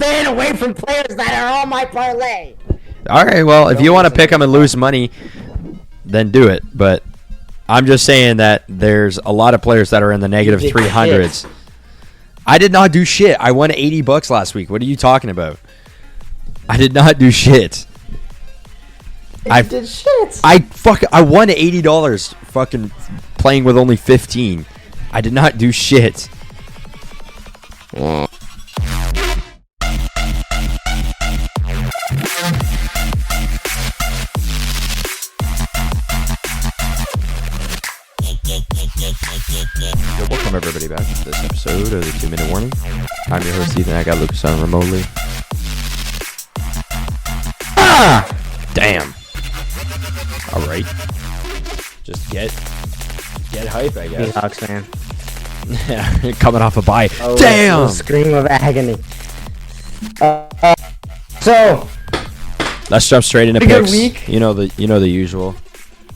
staying away from players that are on my parlay. All right, well, if you want to pick them and lose money, then do it. But I'm just saying that there's a lot of players that are in the negative 300s. I did not do shit. I won $80 last week. What are you talking about? I did not do shit. I did shit. I won $80 fucking playing with only 15. I did not do shit. Welcome everybody back to this episode of the 2-Minute Warning. I'm your host Ethan. I got Lucas on remotely. Damn. All right. Just get hype, I guess. Seahawks fan. Yeah, coming off a bye. Oh, damn. Scream of agony. So Let's jump straight into good picks. week. You know the usual.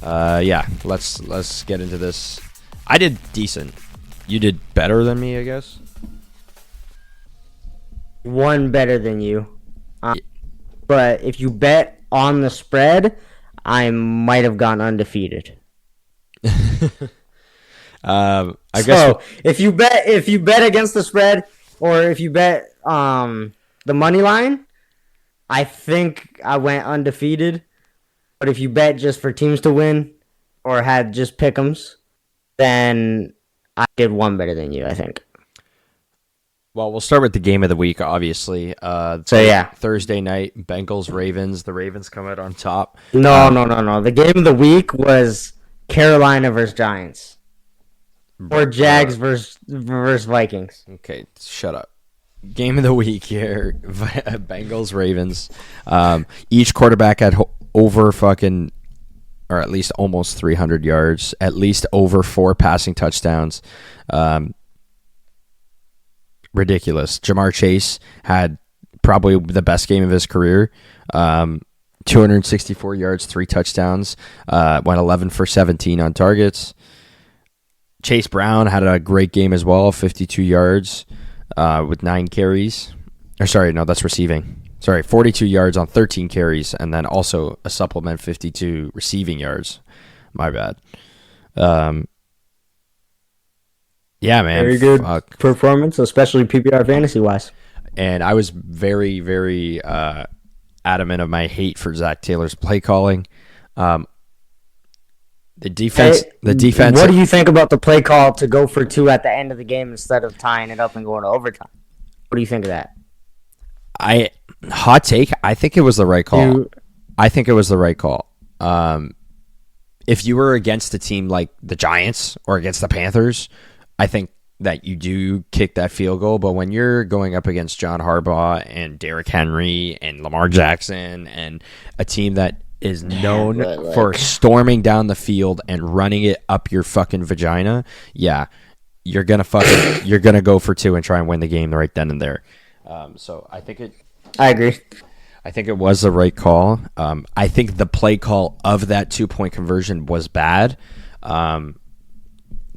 Yeah. Let's get into this. I did decent. You did better than me, I guess. one better than you. But if you bet on the spread, I might have gone undefeated. I guess. So if you bet against the spread, or if you bet the money line, I think I went undefeated. But if you bet just for teams to win, or had just pick'ems, then I did one better than you, I think. Well, we'll start with the game of the week, obviously. Thursday night, Bengals Ravens. The Ravens come out on top. No. The game of the week was Carolina versus Giants, or Jags versus Vikings. Okay, shut up. Game of the week here, Bengals Ravens. Each quarterback had over fucking, or at least almost 300 yards, at least over 4 passing touchdowns. Ridiculous. Jamar Chase had probably the best game of his career. 264 yards, 3 touchdowns. Went 11 for 17 on targets. Chase Brown had a great game as well, 52 yards with 9 carries. Or sorry, no, that's receiving. Sorry, 42 yards on 13 carries, and then also a supplement 52 receiving yards. My bad. Yeah, man. Very good performance, especially PPR fantasy-wise. And I was very, very adamant of my hate for Zach Taylor's play calling. The defense. What do you think about the play call to go for 2 at the end of the game instead of tying it up and going to overtime? What do you think of that? Hot take. I think it was the right call. I think it was the right call. If you were against a team like the Giants or against the Panthers, I think that you do kick that field goal. But when you're going up against John Harbaugh and Derrick Henry and Lamar Jackson and a team that is known for storming down the field and running it up your fucking vagina, yeah, you're gonna go for 2 and try and win the game right then and there. So I agree. I think it was the right call. I think the play call of that 2-point conversion was bad.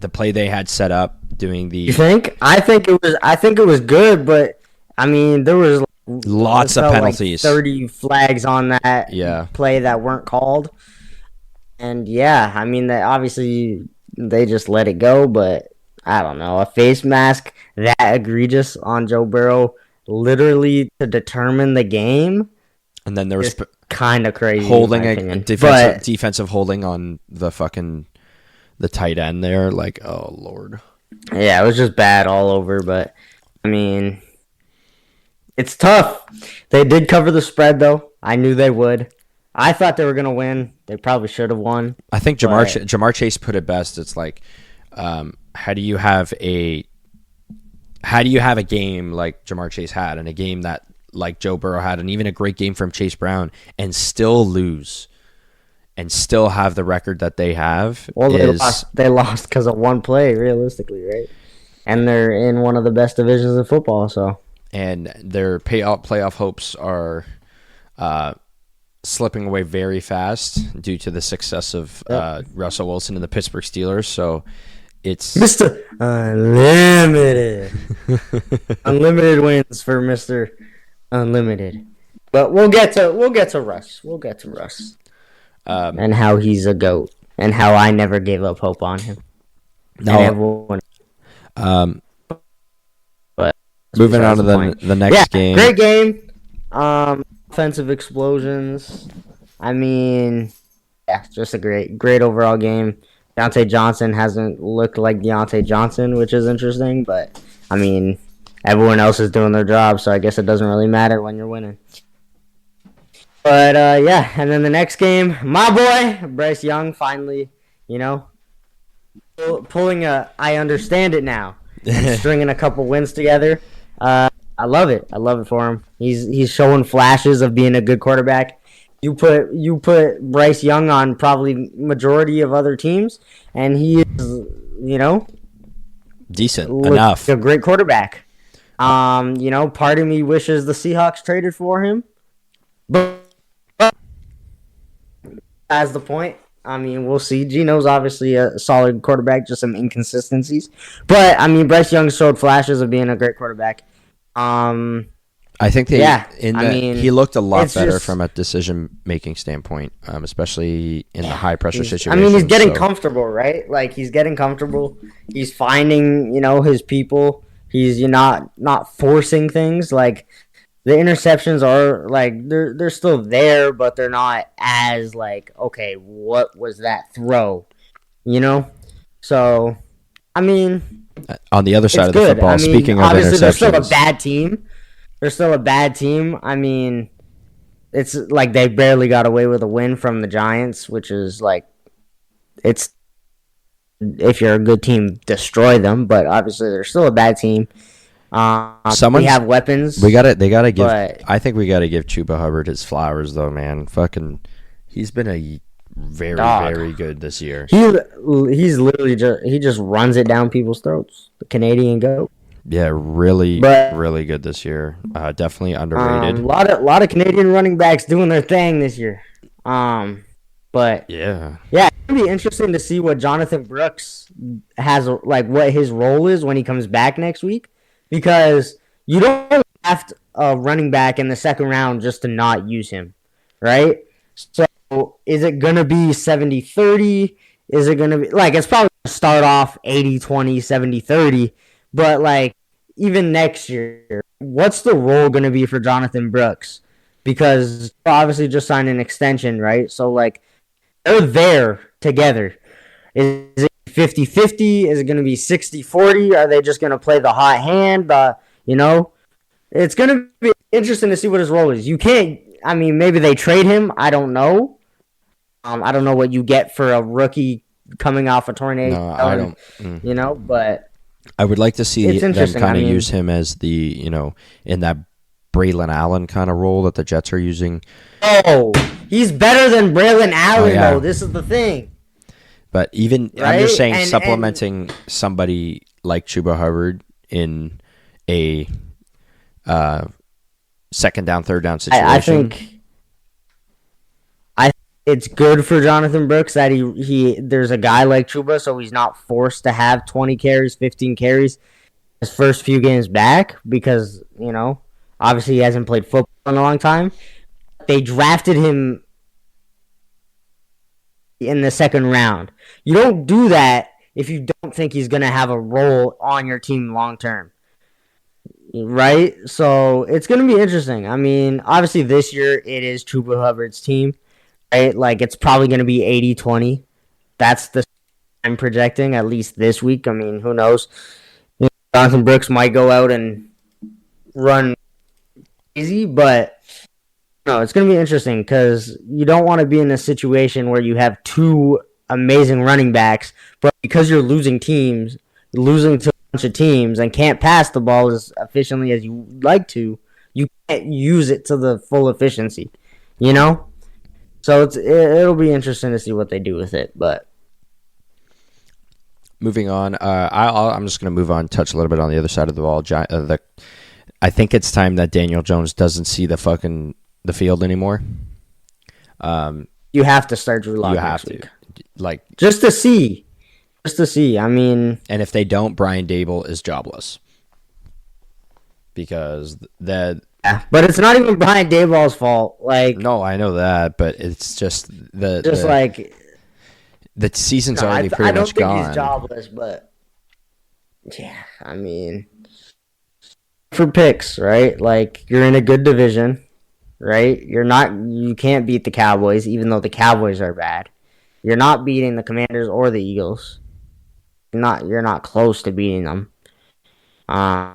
The play they had set up doing the. You think? I think it was good, but I mean there was lots of penalties. Like 30 flags on that play that weren't called. And yeah, I mean that obviously they just let it go, but I don't know, a face mask that egregious on Joe Burrow literally to determine the game. And then there was kind of crazy holding a defensive holding on the tight end there. Like, oh Lord. Yeah, it was just bad all over. But I mean, it's tough. They did cover the spread though. I knew they would. I thought they were gonna win. They probably should have won. I think Jamar Chase put it best. It's like, how do you have a game like Jamar Chase had, and a game that like Joe Burrow had, and even a great game from Chase Brown, and still lose, and still have the record that they have? Well, they lost because of one play, realistically, right? And they're in one of the best divisions of football, so. And their playoff hopes are slipping away very fast due to the success of Russell Wilson and the Pittsburgh Steelers. So it's Mr. Unlimited. Unlimited wins for Mr. unlimited. But we'll get to Russ. We'll get to Russ and how he's a goat and how I never gave up hope on him. No, And everyone, but moving on to the next game. Great game. Offensive explosions. I mean, yeah, just a great overall game. Deontay Johnson hasn't looked like Deontay Johnson, which is interesting, but I mean, everyone else is doing their job, so I guess it doesn't really matter when you're winning. But yeah, and then the next game, my boy Bryce Young finally, pulling a. I understand it now, and stringing a couple wins together. I love it. I love it for him. He's showing flashes of being a good quarterback. You put Bryce Young on probably majority of other teams, and he is, decent enough. A great quarterback. Part of me wishes the Seahawks traded for him, but as the point. I mean, we'll see. Geno's obviously a solid quarterback, just some inconsistencies. But I mean, Bryce Young showed flashes of being a great quarterback. I think he looked a lot better just, from a decision-making standpoint, especially in the high-pressure situation. I mean, he's getting comfortable, right? Like, he's getting comfortable. He's finding, his people. He's not forcing things. Like, the interceptions are, like, they're still there, but they're not as, like, okay, what was that throw? So, I mean... On the other side of the football, speaking of obviously, interceptions... they're still a bad team. They're still a bad team. I mean, it's like they barely got away with a win from the Giants, which is like, it's if you're a good team, destroy them. But obviously, they're still a bad team. We have weapons. They gotta give. I think we gotta give Chuba Hubbard his flowers, though, man. Fucking, he's been a very good this year. He's literally just runs it down people's throats. The Canadian goat. Yeah, really good this year. Definitely underrated. A lot of Canadian running backs doing their thing this year. But yeah, it's gonna be interesting to see what Jonathan Brooks has, like, what his role is when he comes back next week, because you don't draft a running back in the second round just to not use him, right? So is it gonna be 70-30? Is it gonna be like, it's probably gonna start off 80-20, 70-30, but like, even next year, what's the role going to be for Jonathan Brooks? Because obviously just signed an extension, right? So, like, they're there together. Is it 50-50? Is it going to be 60-40? Are they just going to play the hot hand? It's going to be interesting to see what his role is. You can't, I mean, maybe they trade him. I don't know. I don't know what you get for a rookie coming off a tornado. No, I don't. But... I would like to see them kind of use him as the, in that Braylon Allen kind of role that the Jets are using. Oh, he's better than Braylon Allen, though. This is the thing. But even, right? I'm just saying, supplementing somebody like Chuba Hubbard in a second down, third down situation. I think it's good for Jonathan Brooks that he there's a guy like Chuba, so he's not forced to have 20 carries, 15 carries his first few games back, because, obviously he hasn't played football in a long time. They drafted him in the second round. You don't do that if you don't think he's going to have a role on your team long term. Right? So it's going to be interesting. I mean, obviously this year it is Chuba Hubbard's team. Right? Like, it's probably going to be 80-20. That's the I'm projecting, at least this week. I mean, who knows? Jonathan Brooks might go out and run easy, but no, it's going to be interesting because you don't want to be in a situation where you have two amazing running backs, but because you're losing to a bunch of teams and can't pass the ball as efficiently as you like to, you can't use it to the full efficiency, So it'll be interesting to see what they do with it. But moving on, I'm just going to move on, touch a little bit on the other side of the ball. I think it's time that Daniel Jones doesn't see the field anymore. You have to start Drew Lock. You have to, like, just to see. I mean, and if they don't, Brian Dable is jobless. because that. Yeah, but it's not even Brian Daboll's fault. Like, No, I know that, but it's just like, the season's no, already I pretty don't much think he's gone. jobless, but yeah, I mean, for picks, right? Like, you're in a good division, right? You can't beat the Cowboys, even though the Cowboys are bad. You're not beating the Commanders or the Eagles. You're not close to beating them. Uh,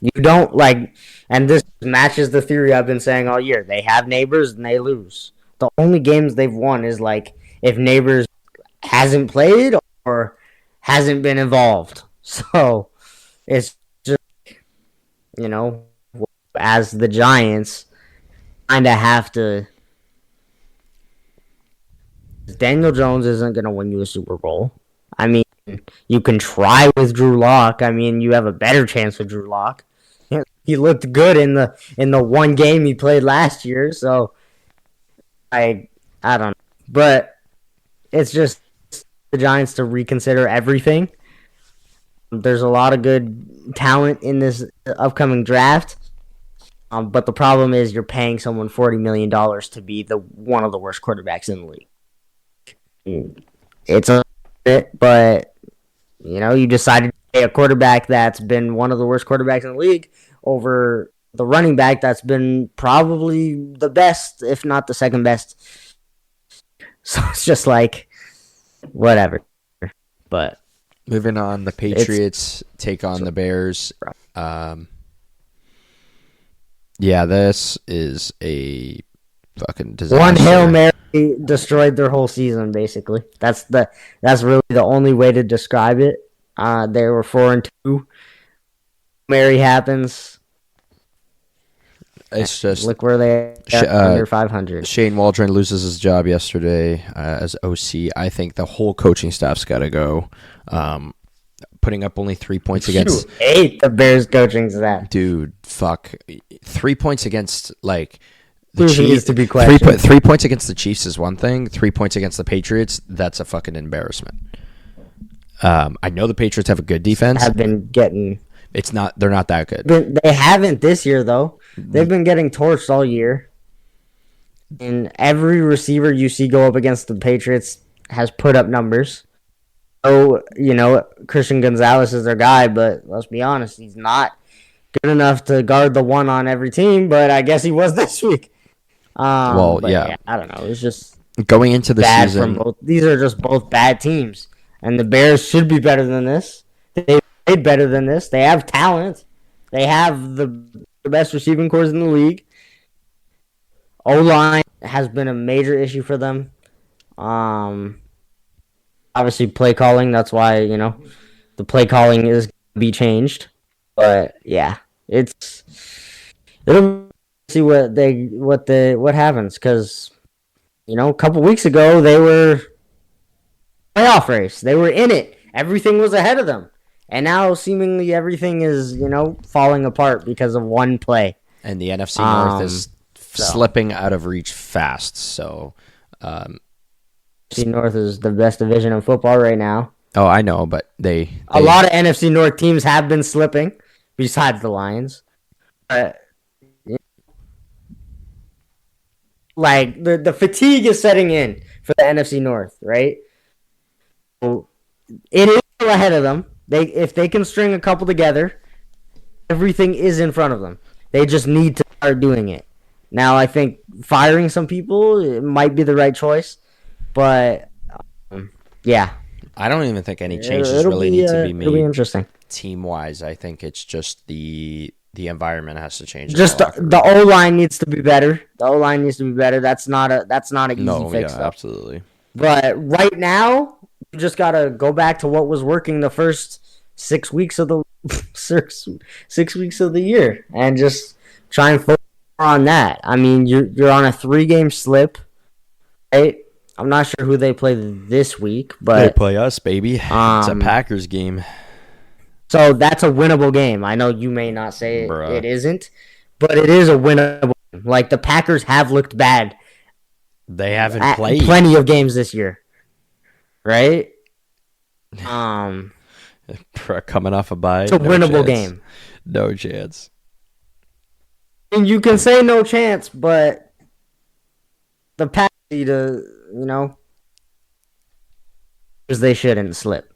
you don't like, and this matches the theory I've been saying all year. They have Neighbors and they lose. The only games they've won is like if Neighbors hasn't played or hasn't been involved. So it's just, you know, as the Giants, kind of have to. Daniel Jones isn't going to win you a Super Bowl. I mean, you can try with Drew Lock. I mean, you have a better chance with Drew Lock. He looked good in the one game he played last year, so I don't know. But it's just the Giants to reconsider everything. There's a lot of good talent in this upcoming draft. But the problem is you're paying someone $40 million to be the one of the worst quarterbacks in the league. It's a bit, but you decided to pay a quarterback that's been one of the worst quarterbacks in the league over the running back that's been probably the best, if not the second best. So it's just like, whatever. But moving on, the Patriots take on the Bears. Yeah, this is a fucking disaster. One Hail Mary destroyed their whole season, basically. That's really the only way to describe it. They were 4-2. Mary happens. It's just look where they are under 500. Shane Waldron loses his job yesterday as OC. I think the whole coaching staff's got to go. Putting up only 3 points against. You hate the Bears coaching staff, dude. Fuck, 3 points against like the Chiefs needs to be questioned. 3 points against the Chiefs is one thing. 3 points against the Patriots, that's a fucking embarrassment. I know the Patriots have a good defense. Have been getting. They're not that good. They haven't this year though. They've been getting torched all year. And every receiver you see go up against the Patriots has put up numbers. So, Christian Gonzalez is their guy, but let's be honest, he's not good enough to guard the one on every team, but I guess he was this week. Yeah, I don't know. It's just going into the season. These are just both bad teams, and the Bears should be better than this. They played better than this. They have talent. They have the best receiving corps in the league. O-line has been a major issue for them. Obviously, play calling. That's why the play calling is going to be changed. But yeah, it'll see what happens because a couple weeks ago they were playoff race. They were in it. Everything was ahead of them, and now seemingly everything is falling apart because of one play. And the NFC North is slipping out of reach fast. So. NFC North is the best division in football right now. Oh, I know, but a lot of NFC North teams have been slipping, besides the Lions. Like the fatigue is setting in for the NFC North, right? So it is still ahead of them. If they can string a couple together, everything is in front of them. They just need to start doing it. Now, I think firing some people might be the right choice. But, yeah. I don't even think any changes really need to be made. It'll be interesting. Team-wise, I think it's just the environment has to change. Just the O-line needs to be better. The O-line needs to be better. That's not an easy fix, though. Absolutely. But right now, you just got to go back to what was working the first 6 weeks of the 6 weeks of the year and just try and focus on that. I mean, you're on a 3-game slip, right? I'm not sure who they play this week, but they play us, baby. It's a Packers game. So that's a winnable game. I know you may not say it isn't, but it is a winnable game. Like, the Packers have looked bad. They haven't played plenty of games this year, right? Coming off a bye. It's a winnable game. No chance. And you can say no chance, but the pass to, because they shouldn't slip.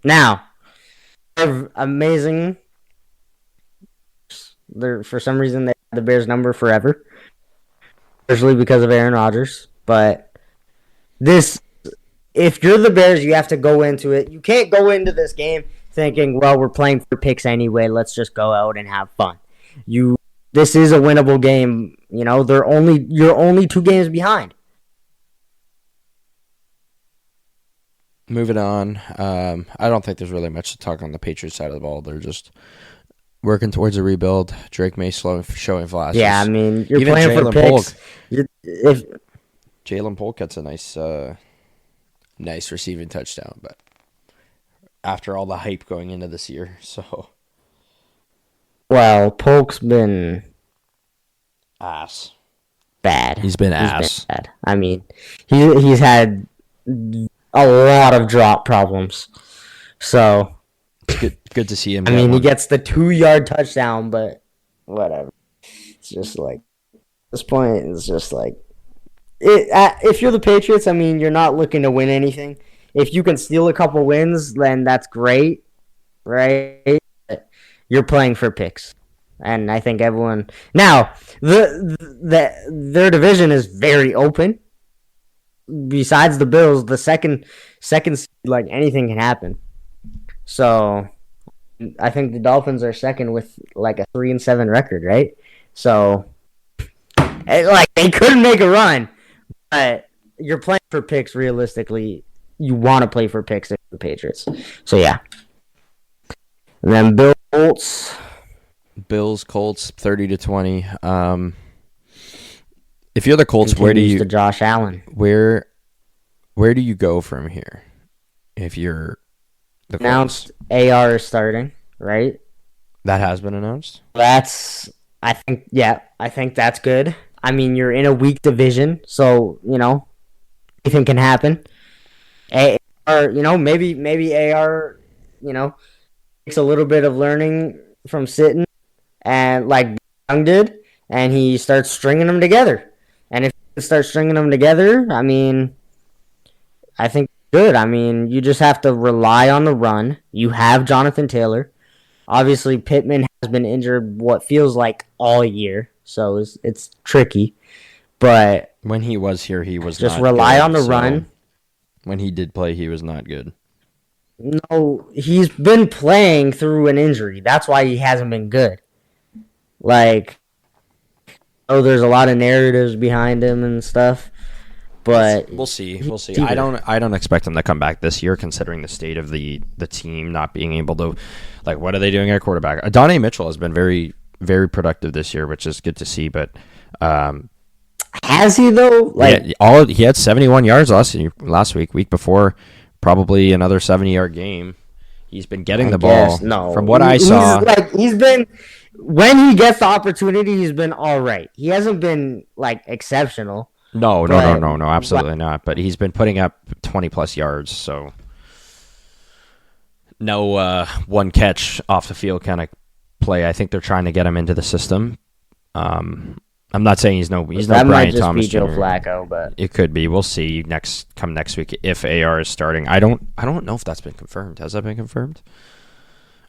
Now, they're amazing. For some reason, they have the Bears number forever, especially because of Aaron Rodgers. But if you're the Bears, you have to go into it. You can't go into this game thinking, well, we're playing for picks anyway. Let's just go out and have fun. This is a winnable game. You're only 2 games behind. Moving on. I don't think there's really much to talk on the Patriots side of the ball. They're just working towards a rebuild. Drake May showing flashes. Yeah, I mean, you're Even playing Jalen for picks. Jalen Polk gets a nice receiving touchdown, but after all the hype going into this year, so. Well, Polk's been ass. Bad. He's been ass. Bad. I mean, he's had a lot of drop problems. So it's good to see him. I mean, he gets the 2-yard touchdown, but whatever. It's just like at this point, it's just like if you're the Patriots, I mean, you're not looking to win anything. If you can steal a couple wins, then that's great, right? You're playing for picks. And I think everyone now their division is very open. Besides the Bills, the second like anything can happen. So I think the Dolphins are second with like a 3-7 record, right? So like they couldn't make a run, but you're playing for picks. Realistically, you want to play for picks if you're the Patriots. So yeah. And then Colts 30-20. If you're the Colts, where do you to Josh Allen? Where do you go from here? If you're the Colts? Announced AR is starting, right? That has been announced. I think that's good. I mean, you're in a weak division, so anything can happen. Maybe AR, takes a little bit of learning from sitting, and like Young did, and he starts stringing them together. And if he starts stringing them together, I mean, I think good. I mean, you just have to rely on the run. You have Jonathan Taylor. Obviously, Pittman has been injured what feels like all year, so it's tricky. But when he was here, he was just not rely good, on the so run. When he did play, he was not good. No, he's been playing through an injury. That's why he hasn't been good. Like, there's a lot of narratives behind him and stuff, but we'll see. I don't expect him to come back this year, considering the state of the team not being able to. Like, what are they doing at quarterback? Adonai Mitchell has been very, very productive this year, which is good to see. But has he though? Like, he had 71 yards last week. Week before, probably another 70-yard game. He's been getting the ball. No, from what I saw, he's been. When he gets the opportunity, he's been all right. He hasn't been like exceptional. No, absolutely not. But he's been putting up 20+ yards. So no one catch off the field kind of play. I think they're trying to get him into the system. I'm not saying he's no Brian Thomas. That might just be Joe Flacco, but it could be. We'll see next week if AR is starting. I don't know if that's been confirmed. Has that been confirmed?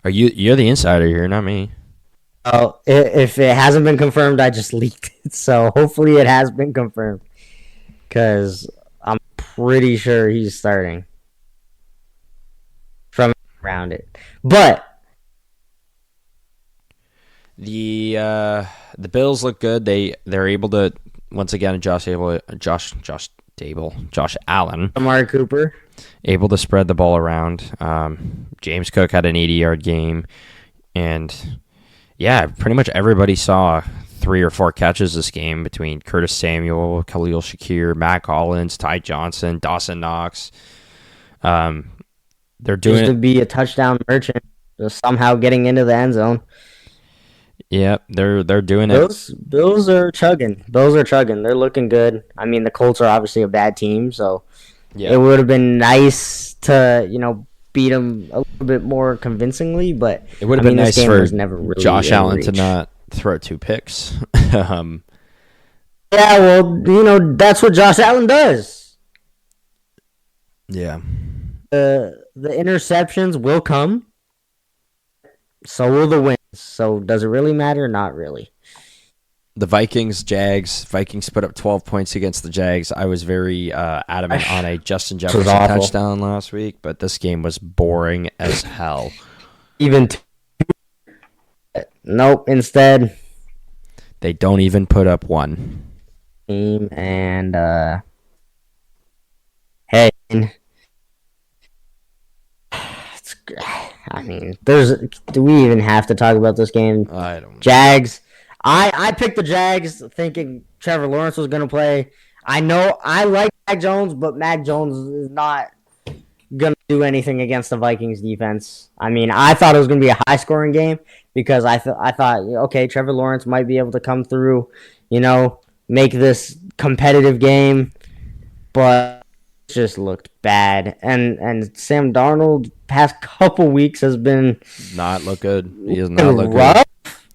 You're the insider here, not me. Oh, if it hasn't been confirmed, I just leaked it. So hopefully it has been confirmed, because I'm pretty sure he's starting from around it. But the Bills look good. They're able to once again Josh Allen, Amari Cooper able to spread the ball around. James Cook had an 80-yard game, and yeah, pretty much everybody saw 3 or 4 catches this game between Curtis Samuel, Khalil Shakir, Matt Collins, Ty Johnson, Dawson Knox. They're doing it to be a touchdown merchant, just somehow getting into the end zone. Yeah, they're doing it. Bills are chugging. They're looking good. I mean, the Colts are obviously a bad team, so it would have been nice to beat them a little bit more convincingly. But it would have been nice for never really Josh Allen to reach. not throw 2 picks. Yeah, well, that's what Josh Allen does. Yeah. The interceptions will come. So will the wins. So does it really matter? Not really. The Vikings put up 12 points against the Jags. I was very adamant on a Justin Jefferson touchdown last week, but this game was boring as hell. Nope. Instead, they don't even put up one. And hey, I mean, do we even have to talk about this game? I don't know. Jags. I picked the Jags thinking Trevor Lawrence was going to play. I know I like Mac Jones, but Mac Jones is not going to do anything against the Vikings defense. I mean, I thought it was going to be a high-scoring game because I thought, okay, Trevor Lawrence might be able to come through, make this competitive game, but it just looked bad. And Sam Darnold past couple weeks has been not look good. He has not looked rough. Good.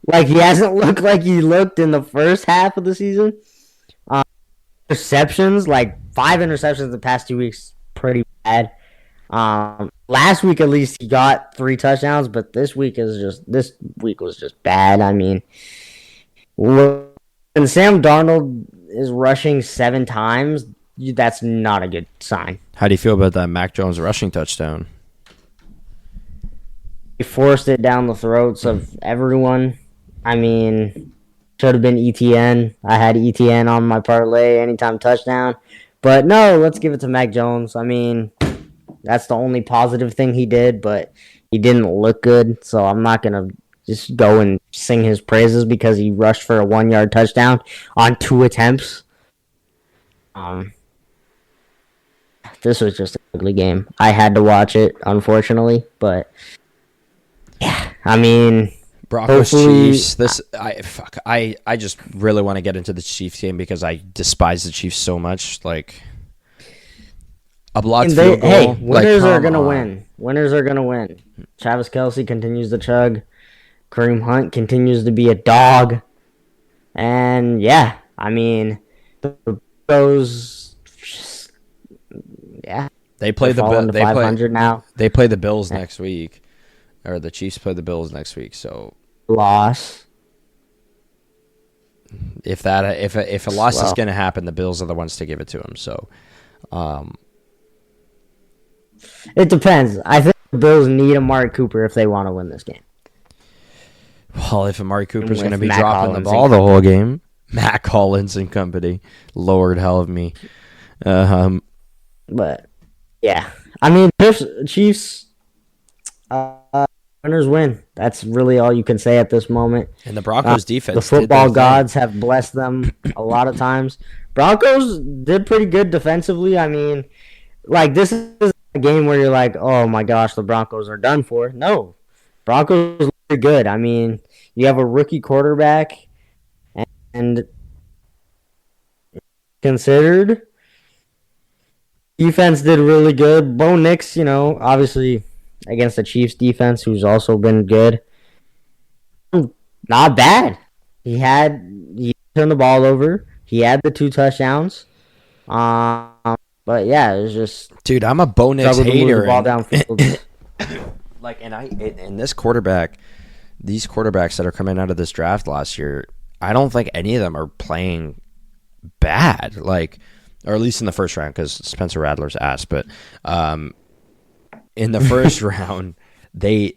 Like he hasn't looked like he looked in the first half of the season. Interceptions, like 5 interceptions the past 2 weeks, pretty bad. Last week at least he got 3 touchdowns, but this week was just bad. I mean, when Sam Darnold is rushing 7 times, that's not a good sign. How do you feel about that Mac Jones rushing touchdown? He forced it down the throats of everyone. I mean, should have been ETN. I had ETN on my parlay anytime touchdown. But no, let's give it to Mac Jones. I mean, that's the only positive thing he did, but he didn't look good. So I'm not going to just go and sing his praises because he rushed for a 1-yard touchdown on 2 attempts. This was just an ugly game. I had to watch it, unfortunately, but yeah, I mean, Broncos Chiefs. I just really want to get into the Chiefs game because I despise the Chiefs so much. Like a blocked field goal. Hey, winners are gonna win. Winners are gonna win. Travis Kelce continues to chug. Kareem Hunt continues to be a dog. And yeah, I mean, those. Yeah, they play the Bills. They 500 now. They play the Bills next week, or the Chiefs play the Bills next week. So loss. If a loss is going to happen, the Bills are the ones to give it to them. So, it depends. I think the Bills need Amari Cooper if they want to win this game. Well, if Amari Cooper's going to be dropping the ball the whole game, Mac Hollins and company, Lord help me. But yeah, I mean, Chiefs. Winners win. That's really all you can say at this moment. And the Broncos defense. The football gods have blessed them a lot of times. Broncos did pretty good defensively. I mean, like, this is a game where you're like, oh my gosh, the Broncos are done for. No. Broncos look pretty good. I mean, you have a rookie quarterback and considered. Defense did really good. Bo Nix, obviously against the Chiefs defense, who's also been good. Not bad. He turned the ball over. He had the 2 touchdowns. But yeah, it was just, dude, I'm a Bo Nix hater. Ball downfield. And this quarterback, these quarterbacks that are coming out of this draft last year, I don't think any of them are playing bad. Like, or at least in the first round, because Spencer Rattler's ass. But in the first round, they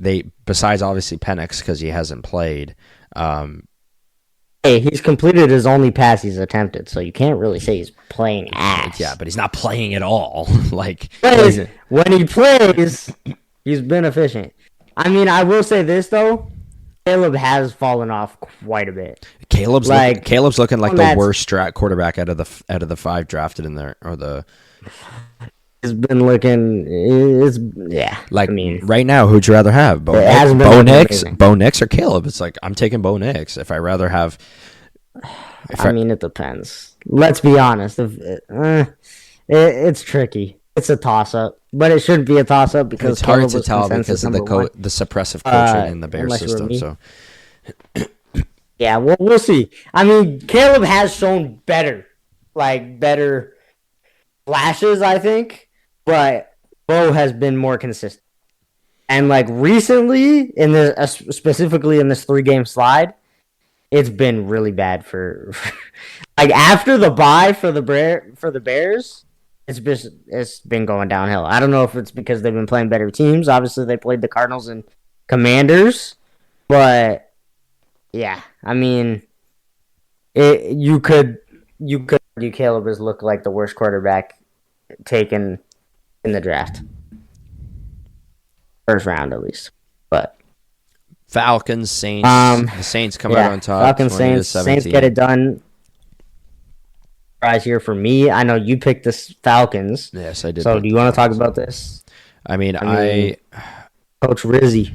besides obviously Penix because he hasn't played. Hey, he's completed his only pass he's attempted, so you can't really say he's playing ass. Yeah, but he's not playing at all. Like when he plays, he's been efficient. I mean, I will say this though. Caleb has fallen off quite a bit. Caleb's looking like the worst quarterback out of the 5 drafted in there, or the. He's been looking. Like, I mean, right now, who'd you rather have? Bo Nix, or Caleb? It's like I'm taking Bo Nix. If I rather have. I mean, it depends. Let's be honest. It's tricky. It's a toss up. but it shouldn't be a toss-up because It's hard Caleb to was tell consensus because of number one. the suppressive coaching in the Bears Unless you were system. me. So Yeah, we'll see. I mean, Caleb has shown better flashes, I think, but Bo has been more consistent. And like recently, specifically in this 3-game slide, it's been really bad for like after the bye for the Bears. It's been going downhill. I don't know if it's because they've been playing better teams. Obviously, they played the Cardinals and Commanders, but yeah, I mean, you could argue Caleb has looked like the worst quarterback taken in the draft, first round at least. But Falcons, Saints. The Saints come out on top. Falcons, Saints get it done. Surprise here for me. I know you picked the Falcons. Yes, I did. So do you want to talk about this? I mean, Coach Rizzi.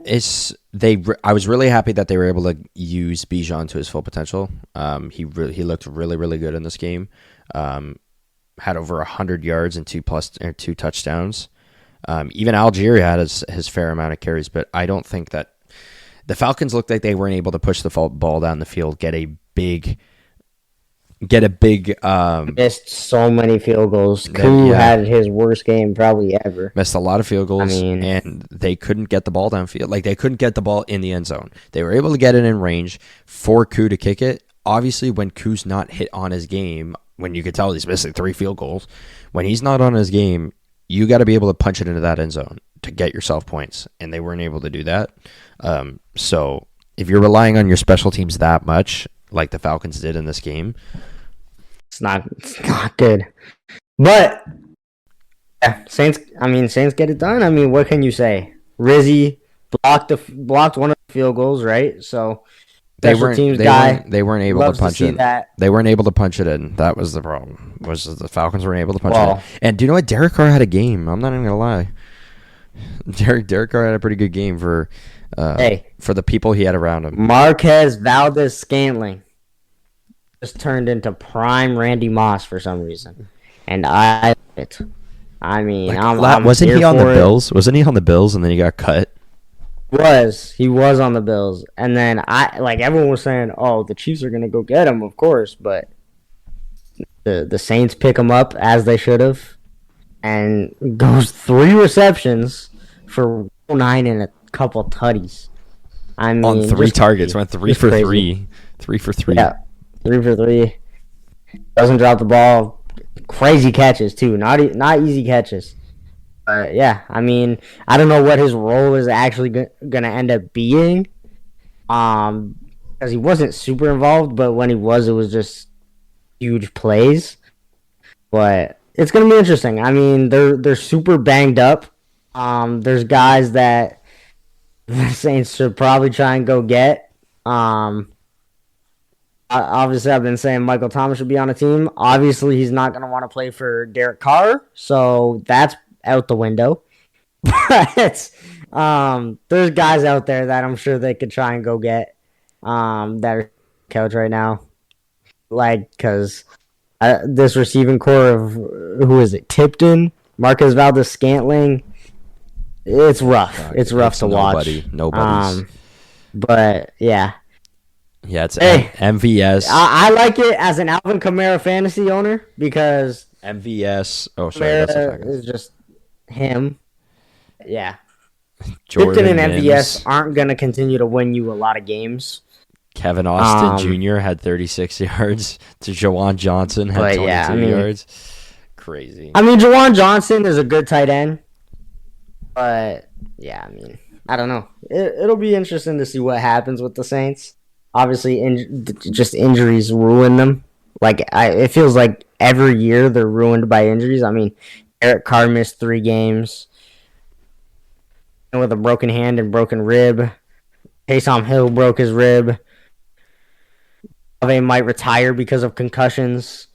I was really happy that they were able to use Bijan to his full potential. He looked really, really good in this game. Had over 100 yards and 2 touchdowns. Even Algier had his fair amount of carries, but I don't think that the Falcons looked like they weren't able to push the ball down the field, get a big missed so many field goals. Koo had his worst game probably ever. Missed a lot of field goals, and they couldn't get the ball downfield. Like, they couldn't get the ball in the end zone. They were able to get it in range for Koo to kick it. Obviously, when Koo's not hit on his game, when you could tell he's missing 3 field goals, when he's not on his game, you got to be able to punch it into that end zone to get yourself points, and they weren't able to do that. So if you're relying on your special teams that much, like the Falcons did in this game, it's not good. But yeah, Saints get it done. I mean, what can you say? Rizzi blocked one of the field goals, right? So they weren't able to punch it. They weren't able to punch it in. That was the problem. Was the Falcons weren't able to punch it in. And do you know what? Derek Carr had a game. I'm not even gonna lie. Derek Carr had a pretty good game for the people he had around him. Marquez Valdes-Scantling just turned into prime Randy Moss for some reason, and I love it. I mean, wasn't he on the Bills? Wasn't he on the Bills and then he got cut? He was on the Bills, and then everyone was saying, "Oh, the Chiefs are gonna go get him, of course," but the Saints pick him up as they should have, and goes 3 receptions for 9 and a couple tutties. I mean, on 3 targets, went 3 for 3, 3 for 3. Yeah, 3 for 3. Doesn't drop the ball. Crazy catches too, not easy catches. Yeah, I mean, I don't know what his role is actually gonna end up being, because he wasn't super involved, but when he was, it was just huge plays. But it's gonna be interesting. I mean, they're super banged up. There's guys that the Saints should probably try and go get. Obviously, I've been saying Michael Thomas should be on a team. Obviously, he's not gonna want to play for Derek Carr, so that's out the window. But there's guys out there that I'm sure they could try and go get that are couch right now, because this receiving core of who is it? Tipton, Marquez Valdes-Scantling. It's rough. It's rough to watch. Nobody's. But yeah. Yeah, it's MVS. I like it as an Alvin Kamara fantasy owner because MVS. Oh, sorry, Kamara is just him. Yeah. Jordan Tipton and MVS aren't going to continue to win you a lot of games. Kevin Austin Jr. had 36 yards. To Jawan Johnson had 22 yards. Crazy. I mean, Jawan Johnson is a good tight end. But, yeah, I mean, I don't know. It'll be interesting to see what happens with the Saints. Obviously, just injuries ruin them. It feels like every year they're ruined by injuries. I mean, Eric Carr missed 3 games with a broken hand and broken rib. Taysom Hill broke his rib. They might retire because of concussions.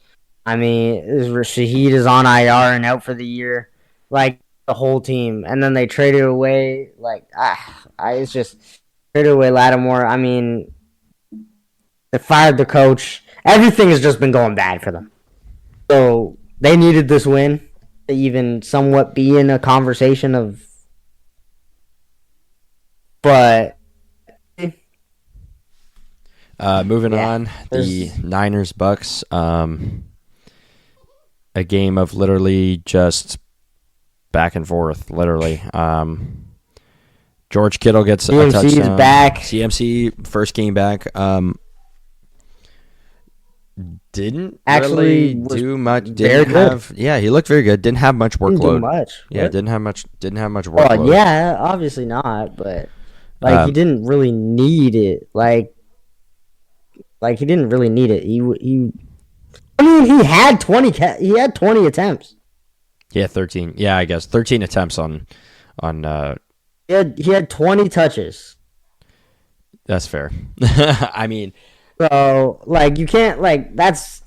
I mean, Shaheed is on IR and out for the year. The whole team. And then they traded away, it's just traded away Lattimore. I mean, they fired the coach. Everything has just been going bad for them. So they needed this win. to even somewhat be in a conversation of. But moving yeah, on, the Niners Bucks. A game of literally just back and forth. Literally, George Kittle gets a CMC is touchdown. back. CMC first game back. Didn't Actually really was do much. very Didn't good. have. Yeah, he looked very good. Didn't have much Didn't do workload. much. Yeah, What? didn't have much. Didn't have much Well, workload. yeah, obviously not, but like he Um, didn't really need it. Like he didn't really need it. He. I mean, he had 20. He had 20 attempts. yeah, 13. Yeah, I guess 13 attempts on. He had 20 touches. That's fair. I mean, So like you can't like that's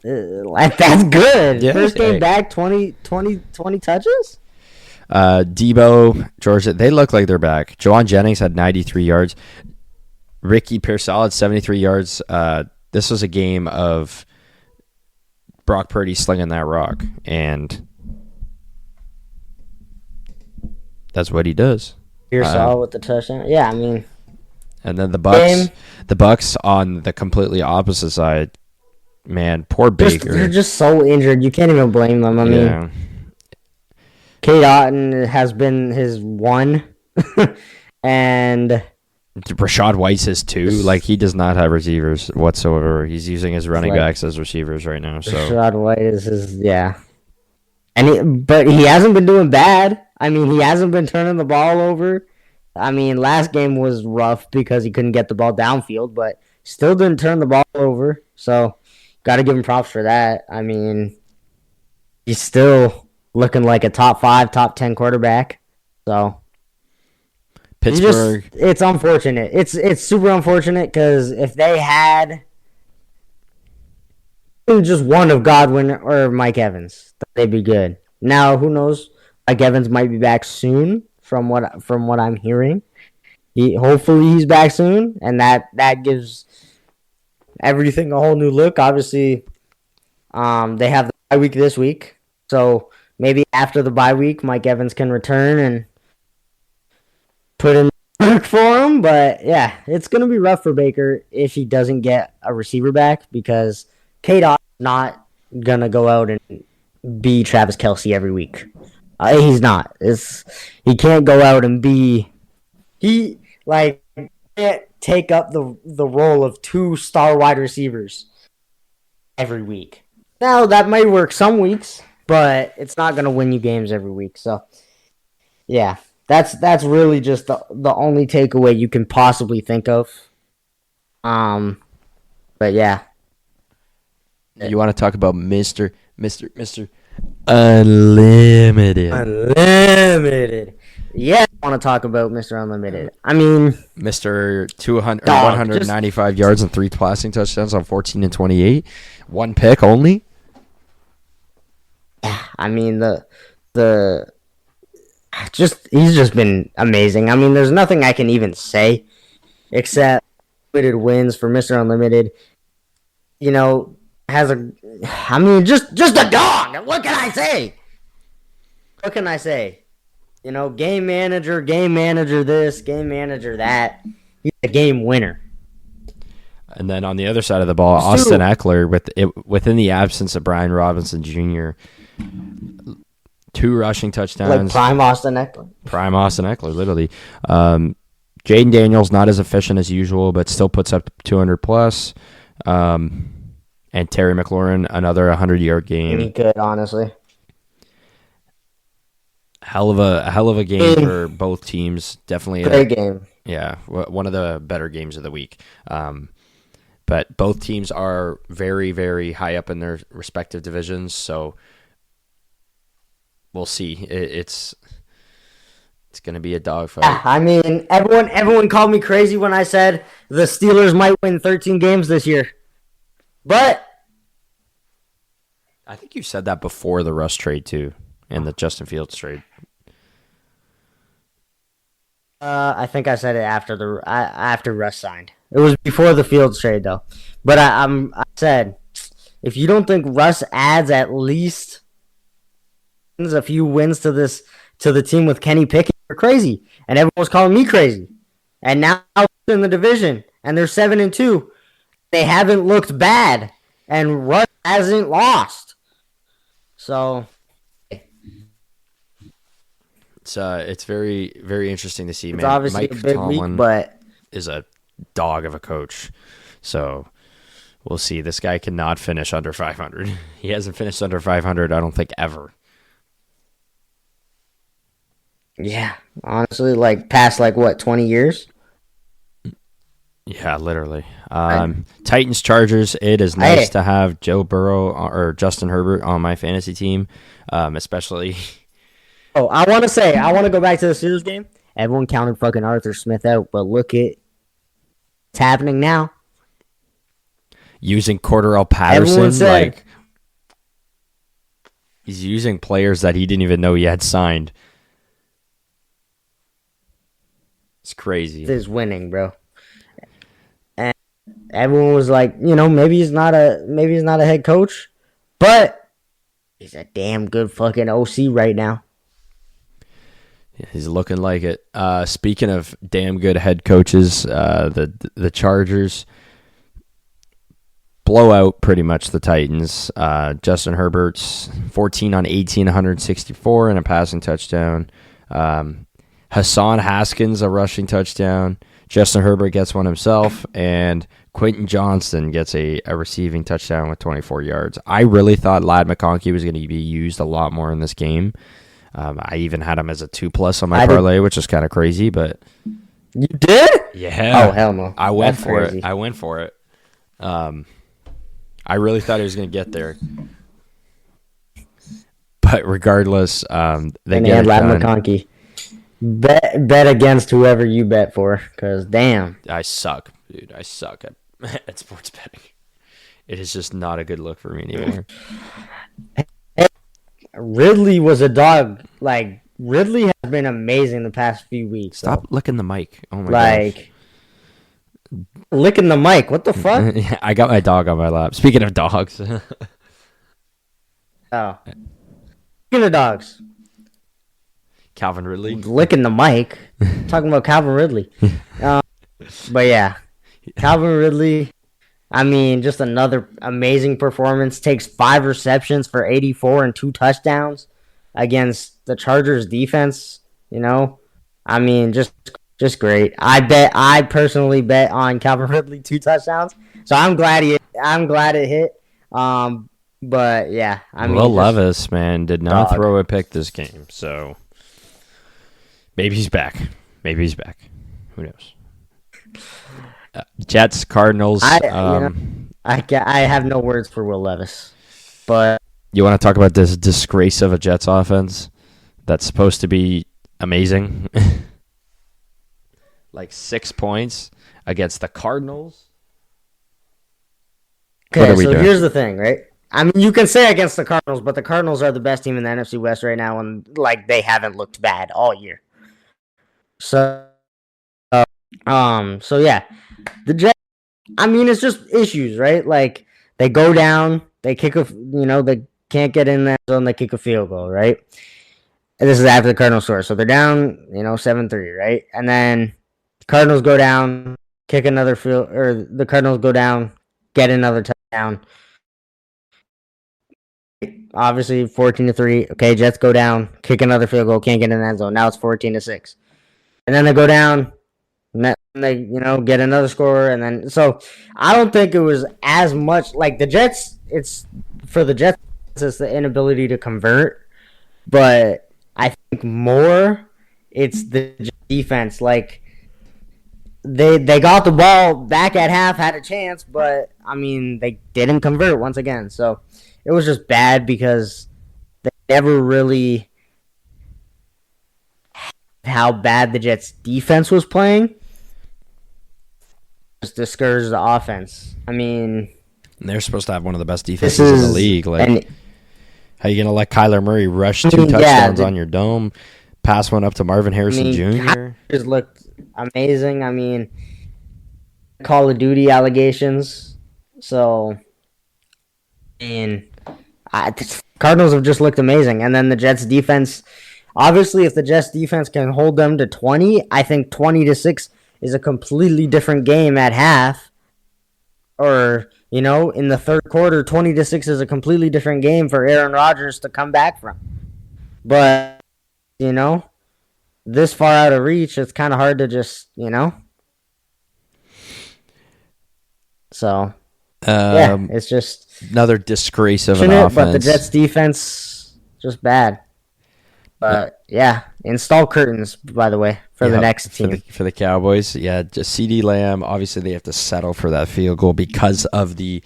good. Yeah, First game hey. back 20 touches. Debo, Georgia, they look like they're back. Jawan Jennings had 93 yards. Ricky Pearsall had 73 yards. This was a game of Brock Purdy slinging that rock, and that's what he does. Pearsall with the touchdown. Yeah, I mean, And then Game. the Bucks on the completely opposite side. Man, poor Baker. they're just so injured. You can't even blame them. I mean, Yeah. Kate Otten has been his one, and Rashad White's his two. Like, he does not have receivers whatsoever. He's using his running Like- backs as receivers right now. So Rashad White is his but he hasn't been doing bad. I mean, he hasn't been turning the ball over. I mean, last game was rough because he couldn't get the ball downfield, but still didn't turn the ball over. So, got to give him props for that. I mean, he's still looking like a top 5, top 10 quarterback. So, Pittsburgh. it's unfortunate. It's super unfortunate because if they had just one of Godwin or Mike Evans, they'd be good. Now, who knows? Mike Evans might be back soon, from what I'm hearing. Hopefully he's back soon, and that gives everything a whole new look. Obviously, they have the bye week this week, so maybe after the bye week, Mike Evans can return and put in work for him. But yeah, it's gonna be rough for Baker if he doesn't get a receiver back because K-Dot's not gonna go out and be Travis Kelce every week. He's not. He can't go out and can't take up the role of 2 star wide receivers every week. Now that might work some weeks, but it's not gonna win you games every week. So yeah, that's really just the only takeaway you can possibly think of. But yeah. You want to talk about Mr. Unlimited. Unlimited. Yeah, I want to talk about Mr. Unlimited. I mean, Mr. 200, Dog, 195 yards and 3 passing touchdowns on 14 and 28. 1 pick only. I mean he's just been amazing. I mean, there's nothing I can even say except Unlimited wins for Mr. Unlimited. You know, just a dog. What can I say? What can I say? You know, game manager this, game manager that. He's a game winner. And then on the other side of the ball, Austin Eckler, within the absence of Brian Robinson Jr., 2 rushing touchdowns. Like prime Austin Eckler. Prime Austin Eckler, literally. Jaden Daniels, not as efficient as usual, but still puts up 200 plus. And Terry McLaurin, another 100-yard game. He could, honestly. Hell of a game for both teams. Definitely Great game. Yeah, one of the better games of the week. But both teams are very, very high up in their respective divisions, so we'll see. It's going to be a dogfight. Yeah, I mean, everyone called me crazy when I said the Steelers might win 13 games this year. But I think you said that before the Russ trade too, and the Justin Fields trade. I think I said it after Russ signed. It was before the Fields trade though. But I said if you don't think Russ adds at least a few wins to the team with Kenny Pickett are crazy, and everyone was calling me crazy. And now in the division, and they're 7-2. They haven't looked bad, and Russ hasn't lost. So it's very very interesting to see. it's Man, obviously Mike a big Tomlin week, but is a dog of a coach, so we'll see. This guy cannot finish under 500. He hasn't finished under 500, I don't think, ever. yeah, honestly, like past like what 20 years. Yeah, literally. Titans Chargers. It is nice to have Joe Burrow or Justin Herbert on my fantasy team, especially. Oh, I want to go back to the Steelers game. Everyone counted fucking Arthur Smith out, but look at it's happening now. Using Cordarrelle Patterson, like he's using players that he didn't even know he had signed. It's crazy. This is winning, bro. And everyone was like, maybe he's not a head coach, but he's a damn good fucking OC right now. Yeah, he's looking like it. Speaking of damn good head coaches, the Chargers blow out pretty much the Titans. Justin Herbert's 14 on 18, 164 and a passing touchdown. Hassan Haskins, a rushing touchdown. Justin Herbert gets one himself, and Quentin Johnston gets a receiving touchdown with 24 yards. I really thought Ladd McConkey was going to be used a lot more in this game. I even had him as a 2+ on my parlay, which is kind of crazy, but you did? Yeah. Oh hell no! I went for it. I went for it. I really thought he was going to get there, but regardless, they get it Ladd done. McConkey. Bet against whoever you bet for, because damn. I suck, dude. I suck at sports betting. It is just not a good look for me anymore. Ridley was a dog. Like, Ridley has been amazing the past few weeks. Stop licking the mic. Oh my gosh. Licking the mic. What the fuck? I got my dog on my lap. Speaking of dogs. Oh. Speaking of dogs. Calvin Ridley. Licking the mic. Talking about Calvin Ridley. But yeah. Calvin Ridley, I mean, just another amazing performance. Takes 5 receptions for 84 and 2 touchdowns against the Chargers defense. I mean, just great. I personally bet on Calvin Ridley 2 touchdowns. So I'm glad it hit. But yeah, I mean, Will Levis, man, did not throw a pick this game. So maybe he's back. Who knows? Jets, Cardinals. I have no words for Will Levis, but you want to talk about this disgrace of a Jets offense that's supposed to be amazing? Like 6 points against the Cardinals. Okay, so here's the thing, right? I mean, you can say against the Cardinals, but the Cardinals are the best team in the NFC West right now, and like they haven't looked bad all year. So yeah, the Jets. I mean, it's just issues, right? Like they go down, they kick they can't get in that zone, they kick a field goal, right? And this is after the Cardinals score, so they're down, 7-3, right? And then the Cardinals go down, kick another field, or the Cardinals go down, get another touchdown. Obviously, 14-3. Okay, Jets go down, kick another field goal, can't get in that zone. Now it's 14-6, and then they go down. And then they, get another score, and then so I don't think it was as much like the Jets. It's for the Jets, it's the inability to convert, but I think more it's the defense. Like they got the ball back at half, had a chance, but I mean they didn't convert once again. So it was just bad because they never really how bad the Jets defense was playing. Discourage the offense. I mean, they're supposed to have one of the best defenses in the league. Like, how you gonna let Kyler Murray rush 2 touchdowns on your dome, pass one up to Marvin Harrison Jr.? Just looked amazing. I mean, Call of Duty allegations. So, and Cardinals have just looked amazing. And then the Jets defense, obviously, if the Jets defense can hold them to 20, I think 20-6 is a completely different game at half. Or, in the third quarter, 20-6 is a completely different game for Aaron Rodgers to come back from. But, this far out of reach, it's kind of hard to just, So, it's just another disgrace of an offense. But the Jets defense, just bad. But, install curtains, by the way, for the next team. For the Cowboys, just CeeDee Lamb, obviously they have to settle for that field goal because of the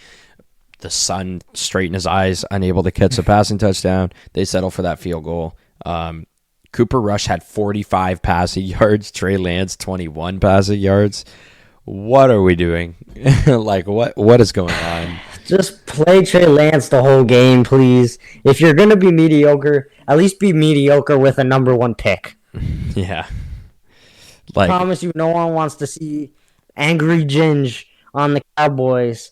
sun straight in his eyes, unable to catch a passing touchdown. They settle for that field goal. Cooper Rush had 45 passing yards. Trey Lance, 21 passing yards. What are we doing? What is going on? Just play Trey Lance the whole game, please. If you're going to be mediocre, at least be mediocre with a number 1 pick. Yeah. I promise you, no one wants to see angry Ginge on the Cowboys.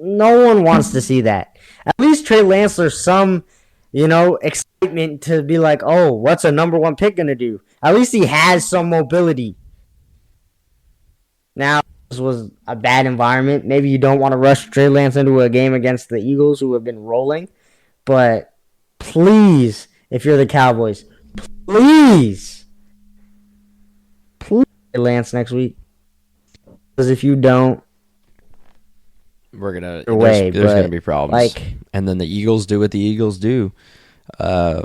No one wants to see that. At least Trey Lance, there's some, excitement to be like, oh, what's a number 1 pick going to do? At least he has some mobility. Now, this was a bad environment. Maybe you don't want to rush Trey Lance into a game against the Eagles, who have been rolling. But please, if you're the Cowboys, please Trey Lance next week. Because if you don't, there's gonna be problems. And then the Eagles do what the Eagles do. Fucking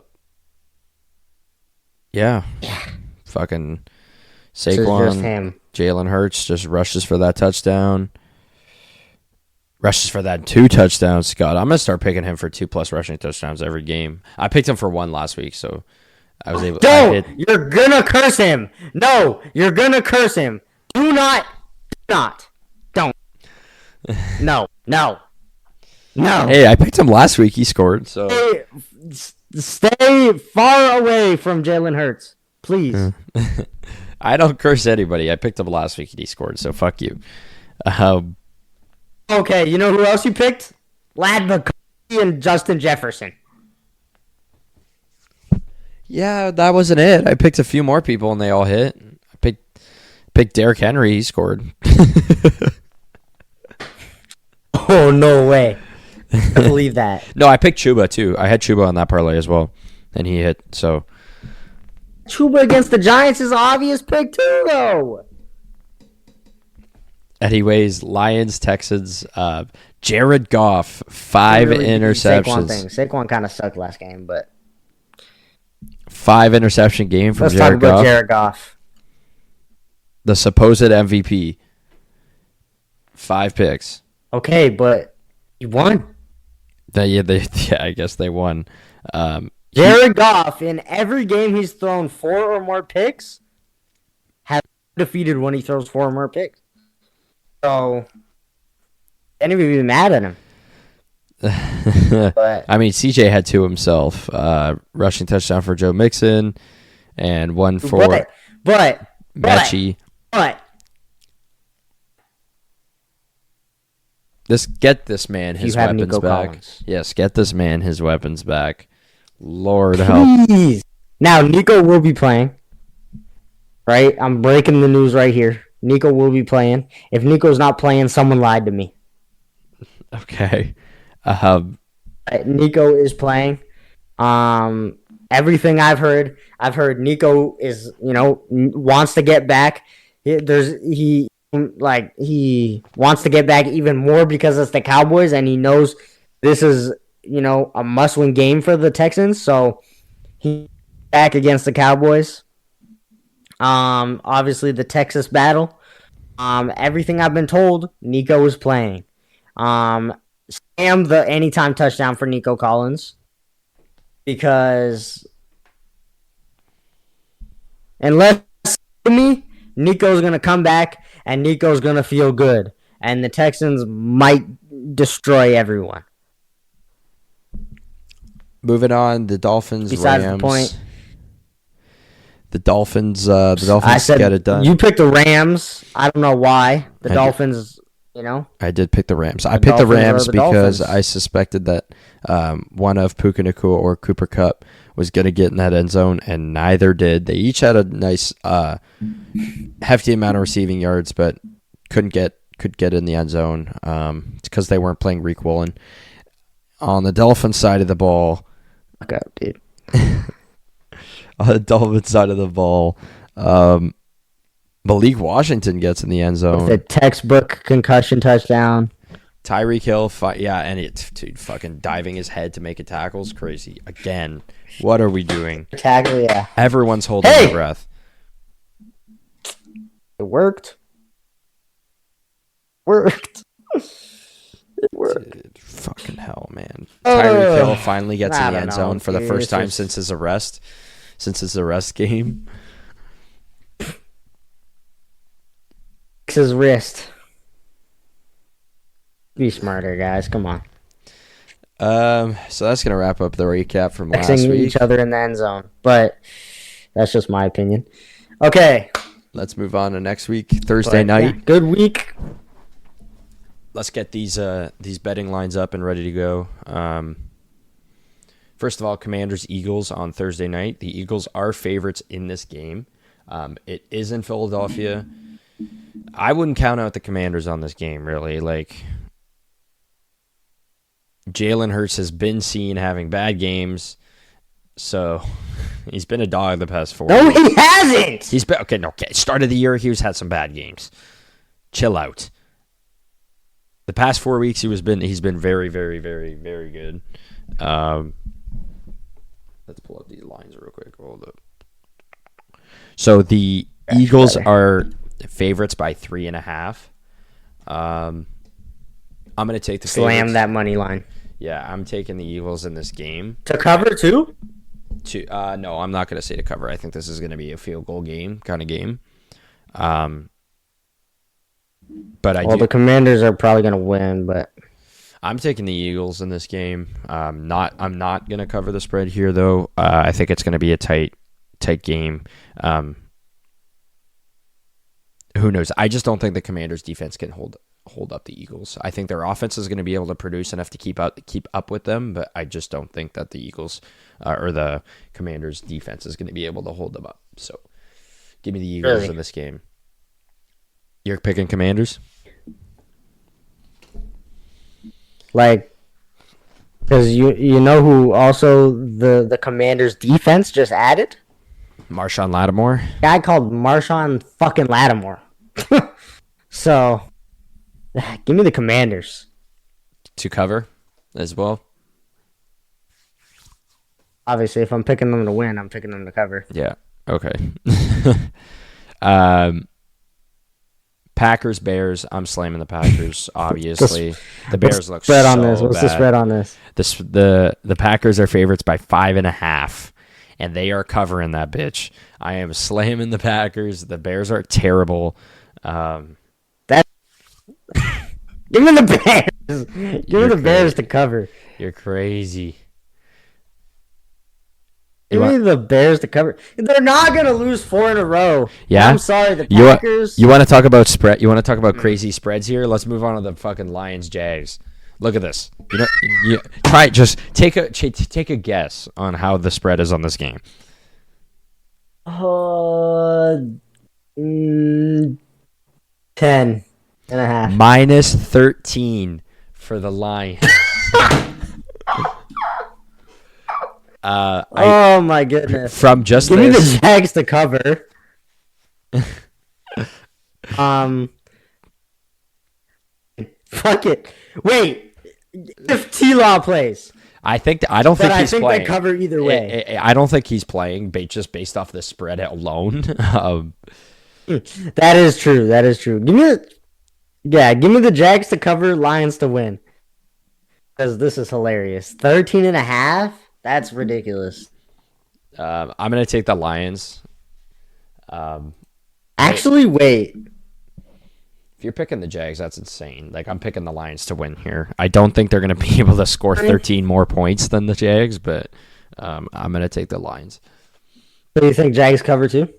Saquon, Jalen Hurts just rushes for that touchdown. Rushes for that 2 touchdowns. God, I'm gonna start picking him for 2+ rushing touchdowns every game. I picked him for 1 last week, so I was able. You're gonna curse him. No, you're gonna curse him. Do not. Don't. No. Hey, I picked him last week. He scored. So stay far away from Jalen Hurts, please. I don't curse anybody. I picked him last week and he scored. So fuck you. Okay, you know who else you picked? Lad McConkey and Justin Jefferson. Yeah, that wasn't it. I picked a few more people and they all hit. I picked Derrick Henry. He scored. Oh, no way. I believe that. No, I picked Chuba too. I had Chuba on that parlay as well, and he hit. So Chuba against the Giants is an obvious pick too, though. Anyways, Lions, Texans, Jared Goff, 5 interceptions. Saquon kind of sucked last game, but 5 interception game from Jared Goff. Let's talk about Jared Goff. The supposed MVP. 5 picks. Okay, but he won. I guess they won. Jared Goff, in every game he's thrown 4 or more picks, has defeated when he throws 4 or more picks. So, can't even be mad at him. But, I mean, CJ had 2 himself. Rushing touchdown for Joe Mixon, and 1 for Mechie. But get this man his weapons Nico back. Collins. Yes, get this man his weapons back. Lord help. Please. Now, Nico will be playing. Right? I'm breaking the news right here. Nico will be playing. If Nico's not playing, someone lied to me. Okay. Nico is playing. Everything I've heard Nico is, wants to get back. He wants to get back even more because it's the Cowboys, and he knows this is, a must-win game for the Texans. So he's back against the Cowboys. Obviously the Texas battle. Everything I've been told, Nico is playing. Spam the anytime touchdown for Nico Collins, because unless Nico's gonna come back and Nico's gonna feel good, and the Texans might destroy everyone. Moving on, the Dolphins. Besides Rams. the point. The Dolphins get it done. You picked the Rams. I don't know why. The Dolphins, You know, I did pick the Rams. I the picked the Dolphins are Rams the because Dolphins. I suspected that one of Puka Nacua or Cooper Kupp was going to get in that end zone, and neither did. They each had a nice, hefty amount of receiving yards, but could get in the end zone. It's because they weren't playing Reek Woolen. On the Dolphin side of the ball, Fuck out, dude. on the Dolphin side of the ball, Malik Washington gets in the end zone. The textbook concussion touchdown. Tyreek Hill, and it's dude fucking diving his head to make a tackle is crazy. Again, what are we doing? Tackle, yeah. Everyone's holding Hey! their breath. It worked. It worked. Dude, fucking hell, man. Tyreek Hill finally gets I in the don't end know, zone for the dude. first It's time just- since his arrest game. His wrist. Be smarter, guys. Come on. So that's gonna wrap up the recap from last Texting week. each other in the end zone. But that's just my opinion. Okay. Let's move on to next week, Thursday But, night. yeah, good week. Let's get these betting lines up and ready to go. First of all, Commanders Eagles on Thursday night. The Eagles are favorites in this game. It is in Philadelphia. I wouldn't count out the Commanders on this game, really. Like, Jalen Hurts has been seen having bad games, so he's been a dog the past 4 No, weeks. he hasn't. He's been okay. Start of the year, he's had some bad games. Chill out. The past 4 weeks, he's been very, very, very, very good. Let's pull up these lines real quick. Hold up. So the Eagles are favorites by 3.5. I'm gonna take the Slam favorites. that money line. Yeah, I'm taking the Eagles in this game. To cover, too? No, I'm not gonna say to cover. I think this is gonna be a field goal game kind of game. But The Commanders are probably going to win, but I'm taking the Eagles in this game. I'm not going to cover the spread here, though. I think it's going to be a tight game. Who knows? I just don't think the Commanders' defense can hold up the Eagles. I think their offense is going to be able to produce enough to keep up with them, but I just don't think that the Eagles or the Commanders' defense is going to be able to hold them up. So, give me the Eagles in this game. You're picking Commanders? like, because you know who also the Commanders' defense just added? Marshawn Lattimore? A guy called Marshawn fucking Lattimore. So, give me the Commanders. To cover as well? Obviously, if I'm picking them to win, I'm picking them to cover. Yeah. Okay. Packers, Bears. I'm slamming the Packers. Obviously, the Bears look Spread so on this. What's bad. the spread on this? The Packers are favorites by 5.5, and they are covering that bitch. I am slamming the Packers. The Bears are terrible. Give me the Bears. Give me the Bears to cover. You're crazy. Give me the Bears to cover. They're not gonna lose 4 in a row. Yeah? I'm sorry, the Packers. You want to talk about spread? You want to talk about crazy spreads here? Let's move on to the fucking Lions Jags. Look at this. Try just take a guess on how the spread is on this game. 10.5. Minus 13 for the Lions. Oh my goodness! From just Give me this, the Jags to cover. Fuck it. Wait, if T-Law plays, I think I don't think but I he's think playing. they cover either way. I don't think he's playing, just based off the spread alone. That is true. That is true. Give me the Jags to cover, Lions to win. Because this is hilarious. 13.5? That's ridiculous. I'm gonna take the Lions. Actually, wait. If you're picking the Jags, that's insane. Like, I'm picking the Lions to win here. I don't think they're going to be able to score 13 more points than the Jags, but I'm going to take the Lions. So you think Jags cover too?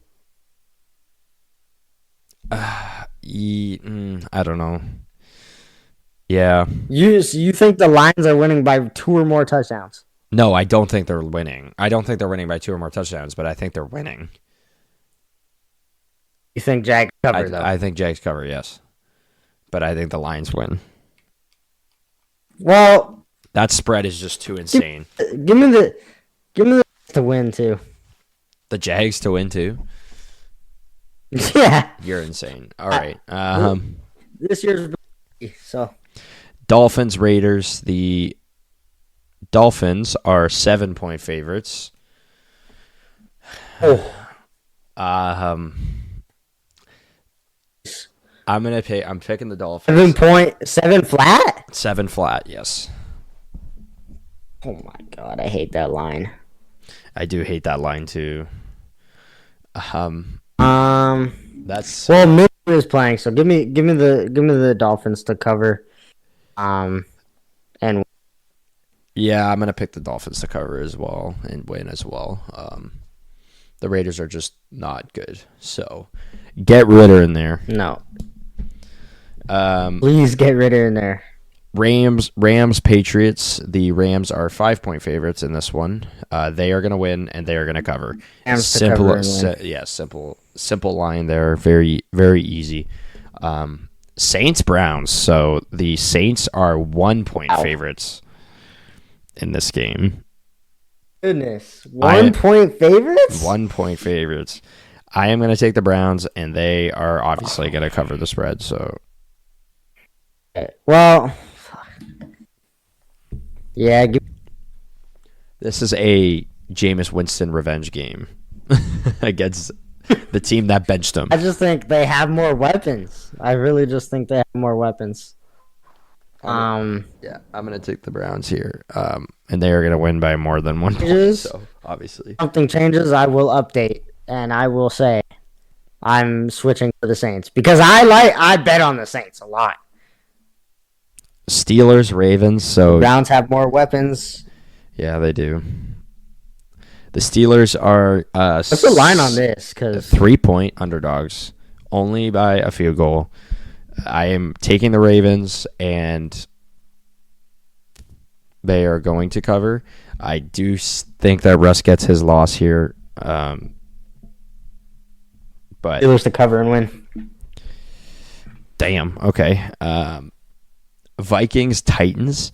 I don't know. Yeah. You think the Lions are winning by 2 or more touchdowns? No, I don't think they're winning. I don't think they're winning by 2 or more touchdowns, but I think they're winning. You think Jags cover though? I think Jags cover, yes. But I think the Lions win. Well, that spread is just too insane. Give me the to win too. The Jags to win too? Yeah. You're insane. All right. This year's so Dolphins Raiders. The Dolphins are 7-point favorites. Oh. I'm picking the Dolphins. 7 flat? 7 flat, yes. Oh my god, I hate that line. I do hate that line too. That's well, Mitchell is playing, so give me the Dolphins to cover. And yeah, I'm gonna pick the Dolphins to cover as well and win as well. The Raiders are just not good, so get Ritter in there. No. Please get Ritter in there. Rams, Patriots. The Rams are 5-point favorites in this one. They are going to win and they are going to cover. Simple line there. Very, very easy. Saints, Browns. So the Saints are 1-point favorites in this game. Goodness, 1-point favorites. 1-point favorites. I am going to take the Browns, and they are obviously going to cover the spread. So, well. Yeah, this is a Jameis Winston revenge game against the team that benched him. I just think they have more weapons. I really just think they have more weapons. I'm gonna take the Browns here, and they are gonna win by more than 1 point. So obviously, something changes, I will update, and I will say I'm switching to the Saints because I bet on the Saints a lot. Steelers, Ravens. So Browns have more weapons. Yeah, they do. The Steelers are what's the line on this? 3-point underdogs, only by a field goal. I am taking the Ravens, and they are going to cover. I do think that Russ gets his loss here, but Steelers to cover and win. Damn. Okay. Vikings, Titans.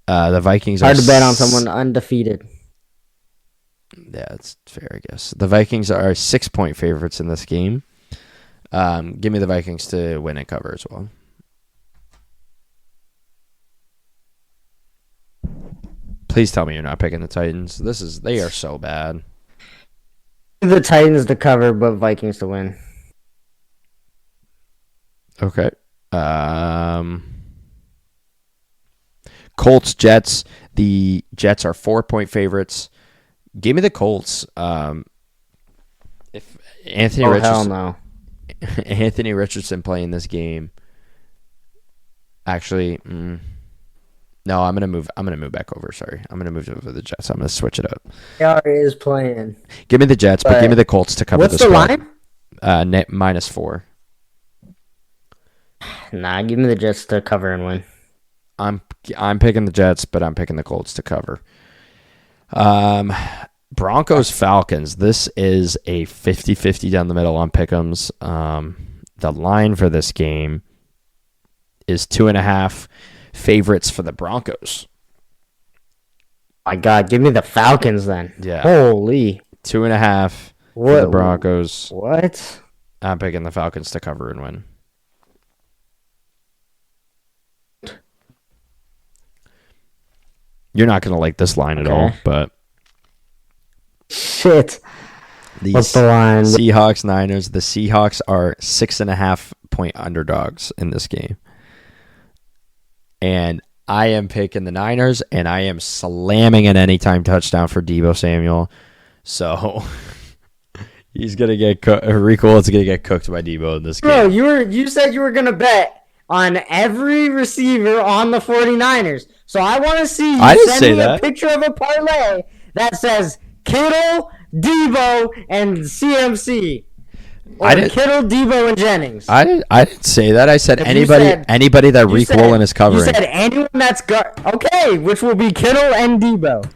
The Vikings hard to bet on someone undefeated. Yeah, it's fair, I guess. The Vikings are 6-point favorites in this game. Give me the Vikings to win and cover as well. Please tell me you're not picking the Titans. They are so bad. The Titans to cover, but Vikings to win. Okay. Colts, Jets. The Jets are 4-point favorites. Give me the Colts. If Anthony Richardson, hell no. Anthony Richardson playing this game. Actually, no. I'm gonna move back over. Sorry, I'm gonna move over the Jets. I'm gonna switch it up. AR is playing. Give me the Jets, but give me the Colts to cover. What's the line? Net -4. Nah, give me the Jets to cover and win. I'm picking the Jets, but I'm picking the Colts to cover. Broncos, Falcons. This is a 50-50 down the middle on pick'ems. The line for this game is 2.5 favorites for the Broncos. My God, give me the Falcons then. Yeah. Holy. 2.5 for the Broncos. What? I'm picking the Falcons to cover and win. You're not going to like this line at all, but... Shit. What's the line? Seahawks, Niners. The Seahawks are 6.5-point underdogs in this game. And I am picking the Niners, and I am slamming an anytime touchdown for Deebo Samuel. So... he's going to get cooked. Rico is going to get cooked by Deebo in this game. Bro, you said you were going to bet on every receiver on the 49ers. So I want to see you send me a picture of a parlay that says Kittle, Deebo, and CMC. Or Kittle, Debo, and Jennings. I didn't say that. I said If anybany that Reek Woolen is covering. You said anyone that's okay, which will be Kittle and Debo.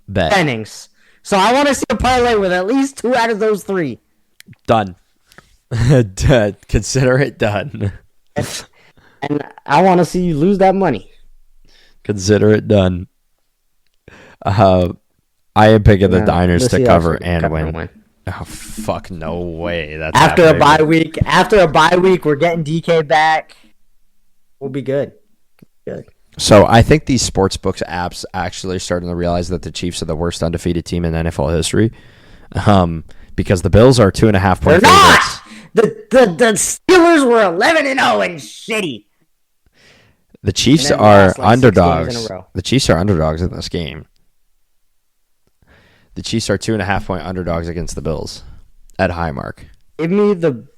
Bet. Jennings. So I want to see a parlay with at least 2 out of those 3. Done. Consider it done. And I want to see you lose that money. Consider it done. I am picking the Niners to cover and win. Oh fuck! No way. That's after a bye week. After a bye week, we're getting DK back. We'll be good. Good. So I think these sportsbooks apps actually are starting to realize that the Chiefs are the worst undefeated team in NFL history. Because the Bills are 2.5 point favorites. The Steelers were 11-0 and shitty. The Chiefs are underdogs. The Chiefs are underdogs in this game. The Chiefs are 2.5 point underdogs against the Bills at Highmark. Give me the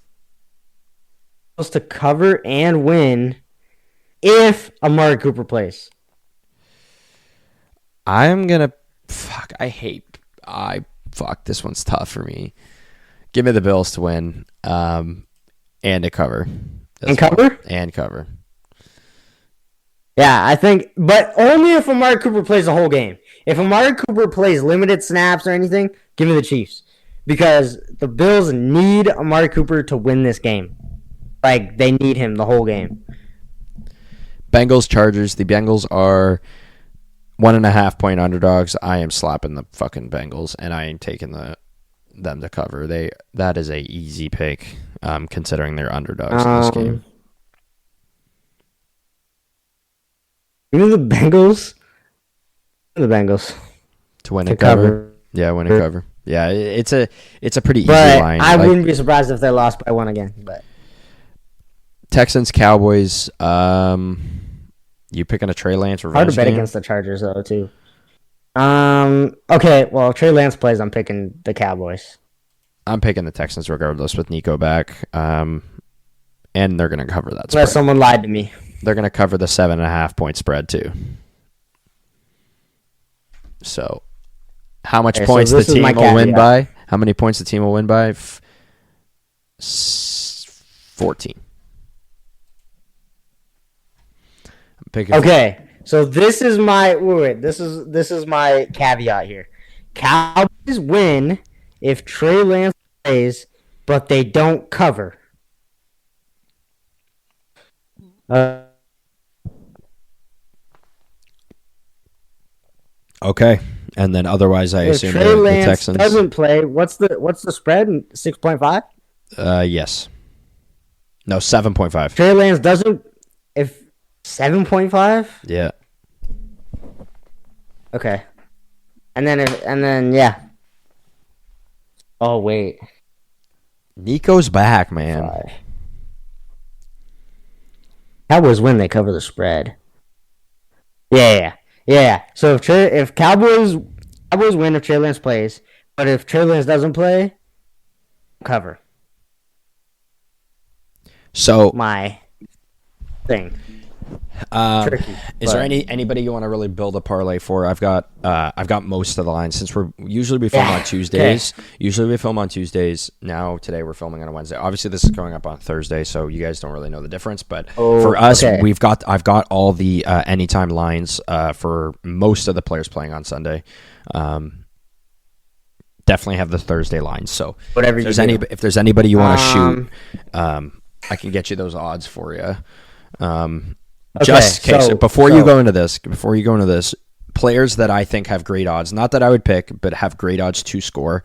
Bills to cover and win if Amari Cooper plays. I'm gonna this one's tough for me. Give me the Bills to win, and to cover. And cover. Yeah, I think, but only if Amari Cooper plays the whole game. If Amari Cooper plays limited snaps or anything, give me the Chiefs. Because the Bills need Amari Cooper to win this game. Like, they need him the whole game. Bengals, Chargers. The Bengals are 1.5 point underdogs. I am slapping the fucking Bengals, and I ain't taking them to cover. That is a easy pick, considering they're underdogs in this game. You know the Bengals? The Bengals. To win and cover. Yeah, win and cover. Yeah, it's a pretty easy line. I wouldn't be surprised if they lost by 1 again. But Texans, Cowboys. You picking a Trey Lance revenge hard to bet game? Against the Chargers, though, too. Okay, well, if Trey Lance plays, I'm picking the Cowboys. I'm picking the Texans regardless with Nico back. And they're going to cover that spread. Unless someone lied to me. They're going to cover the 7.5 point spread too. So, how much points the team will win by? How many points the team will win by? 14. Okay, so this is my this is my caveat here. Cowboys win if Trey Lance plays, but they don't cover. Okay, and then otherwise, I assume Trey Lance the Texans doesn't play. What's the spread? 6.5. Yes. No, 7.5. Trey Lance doesn't. If 7.5. Yeah. Okay. And then yeah. Oh wait. Nico's back, man. 5. Cowboys win, they cover the spread. Yeah. So if Cowboys win if Trey Lance plays, but if Trey Lance doesn't play, cover. So my thing. Tricky, is there anybody you want to really build a parlay for? I've got most of the lines since we film on Tuesdays. Okay. Usually we film on Tuesdays. Now today we're filming on a Wednesday. Obviously this is going up on Thursday, so you guys don't really know the difference. But for us, I've got all the anytime lines for most of the players playing on Sunday. Definitely have the Thursday lines. So whatever if there's anybody you want to shoot, I can get you those odds for you. Before you go into this, players that I think have great odds, not that I would pick, but have great odds to score.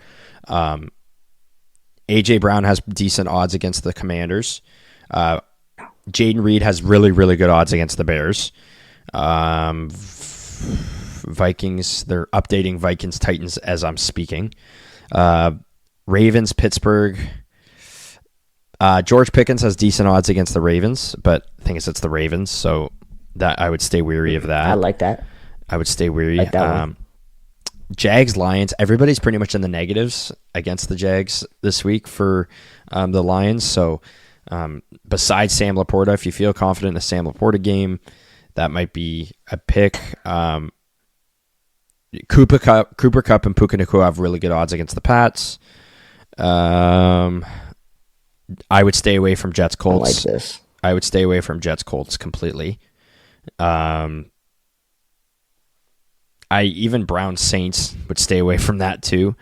AJ Brown has decent odds against the Commanders. Jaden Reed has really, really good odds against the Bears. Vikings, they're updating Vikings Titans as I'm speaking. Ravens, Pittsburgh. George Pickens has decent odds against the Ravens, but I think it's the Ravens, so that I would stay weary of that. I like that. I would stay weary. Jags, Lions, everybody's pretty much in the negatives against the Jags this week for the Lions. So besides Sam Laporta, if you feel confident in the Sam Laporta game, that might be a pick. Cooper Kupp and Puka Nacua have really good odds against the Pats. I would stay away from Jets I don't like Colts. this. I would stay away from Jets Colts completely. I even Browns Saints would stay away from that too.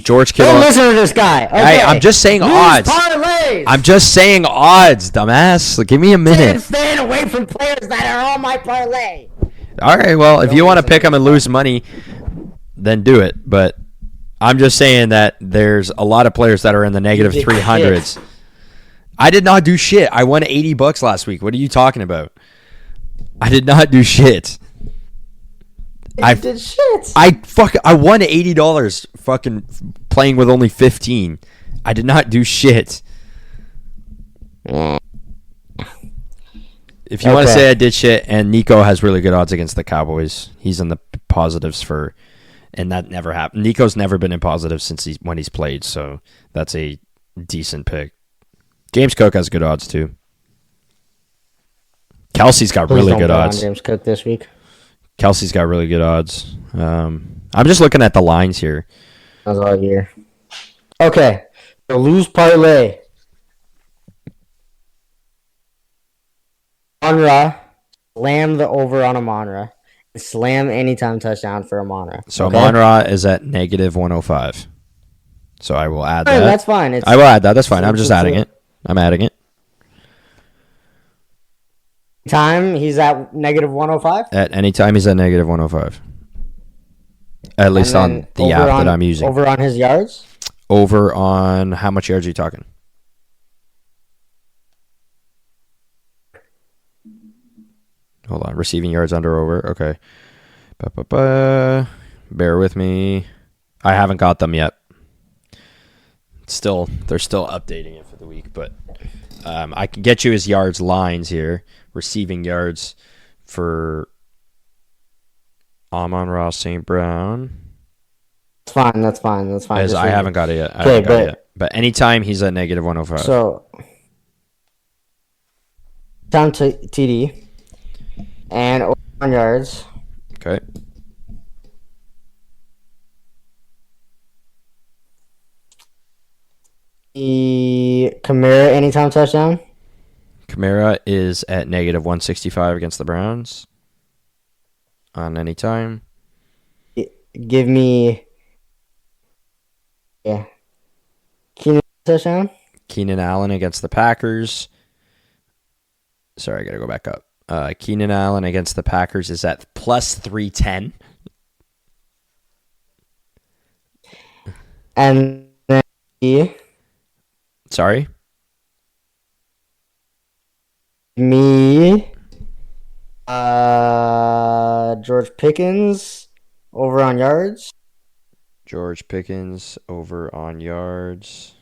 George Kittle. Don't listen to this guy. Okay. Hey, I'm just saying odds. Parlays. I'm just saying odds, dumbass. Give me a minute. I'm staying away from players that are on my parlay. All right, well, if you want to pick them and lose money, then do it. But I'm just saying that there's a lot of players that are in the negative 300s. I did not do shit. I won $80 last week. What are you talking about? I did not do shit. I did shit. I won $80 fucking playing with only 15. I did not do shit. If you want to say I did shit, and Nico has really good odds against the Cowboys, he's in the positives for, and that never happened. Nico's never been in positives since when he's played, so that's a decent pick. James Cook has good odds too. Kelsey's got really good odds. James Cook this week. Kelsey's got really good odds. I'm just looking at the lines here. That's all year. Okay, the lose parlay. Amon-Ra, slam the over on Amon-Ra, and slam anytime touchdown for Amon-Ra. So okay? Amon-Ra is at negative 105. So I will add that. That's fine. I will add that. That's fine. I'm just adding it. I'm adding it. Time he's at negative 105? At any time he's at negative 105. At least on the app that I'm using. Over on his yards? Over on how much yards are you talking? Hold on. Receiving yards under over. Okay. Bear with me. I haven't got them yet. They're still updating it for the week, but I can get you his yards lines here. Receiving yards for Amon-Ra St. Brown. That's fine. As I haven't got it yet. But anytime he's at negative 105. So, time to TD and over on yards. Okay. Kamara anytime touchdown. Kamara is at negative 165 against the Browns on any time. Give me Keenan touchdown. Keenan Allen against the Packers. Sorry, I got to go back up. Keenan Allen against the Packers is at plus 310. And then Sorry? Me, George Pickens over on yards. George Pickens over on yards.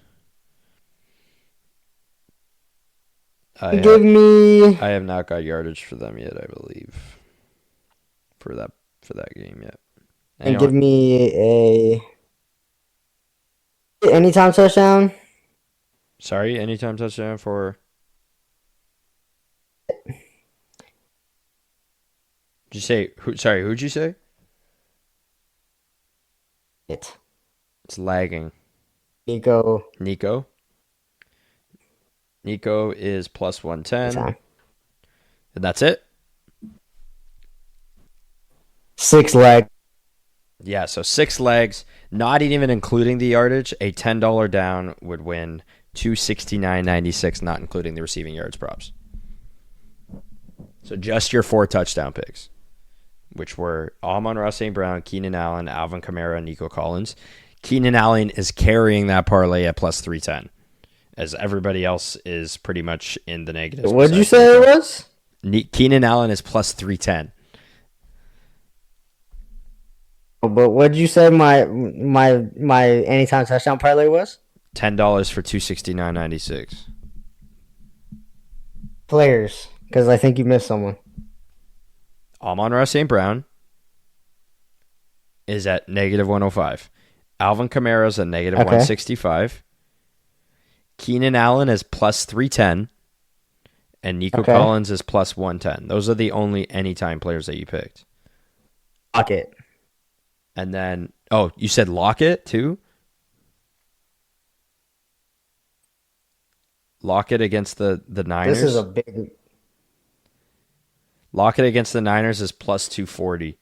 I have not got yardage for them yet, I believe. For that game yet. Anyone? And give me a anytime touchdown. Sorry, anytime touchdown for. Did you say who? Sorry, who'd you say? It's lagging. Nico is plus 110. And that's it? 6 legs. Yeah, so 6 legs, not even including the yardage. A $10 down would win $269.96, not including the receiving yards props. So just your 4 touchdown picks, which were Amon-Ra St. Brown, Keenan Allen, Alvin Kamara, and Nico Collins. Keenan Allen is carrying that parlay at plus 310, as everybody else is pretty much in the negatives. What did you say it was? Keenan Allen is plus 310. But what did you say my anytime touchdown parlay was? $10 for $269.96. Players, because I think you missed someone. Amon-Ra St. Brown is at negative 105. Alvin Kamara is at negative 165. Keenan Allen is plus 310. And Nico Collins is plus 110. Those are the only anytime players that you picked. Lockett. And then, you said Lockett too? Lockett against the Niners. This is a big. Lockett against the Niners is plus 240.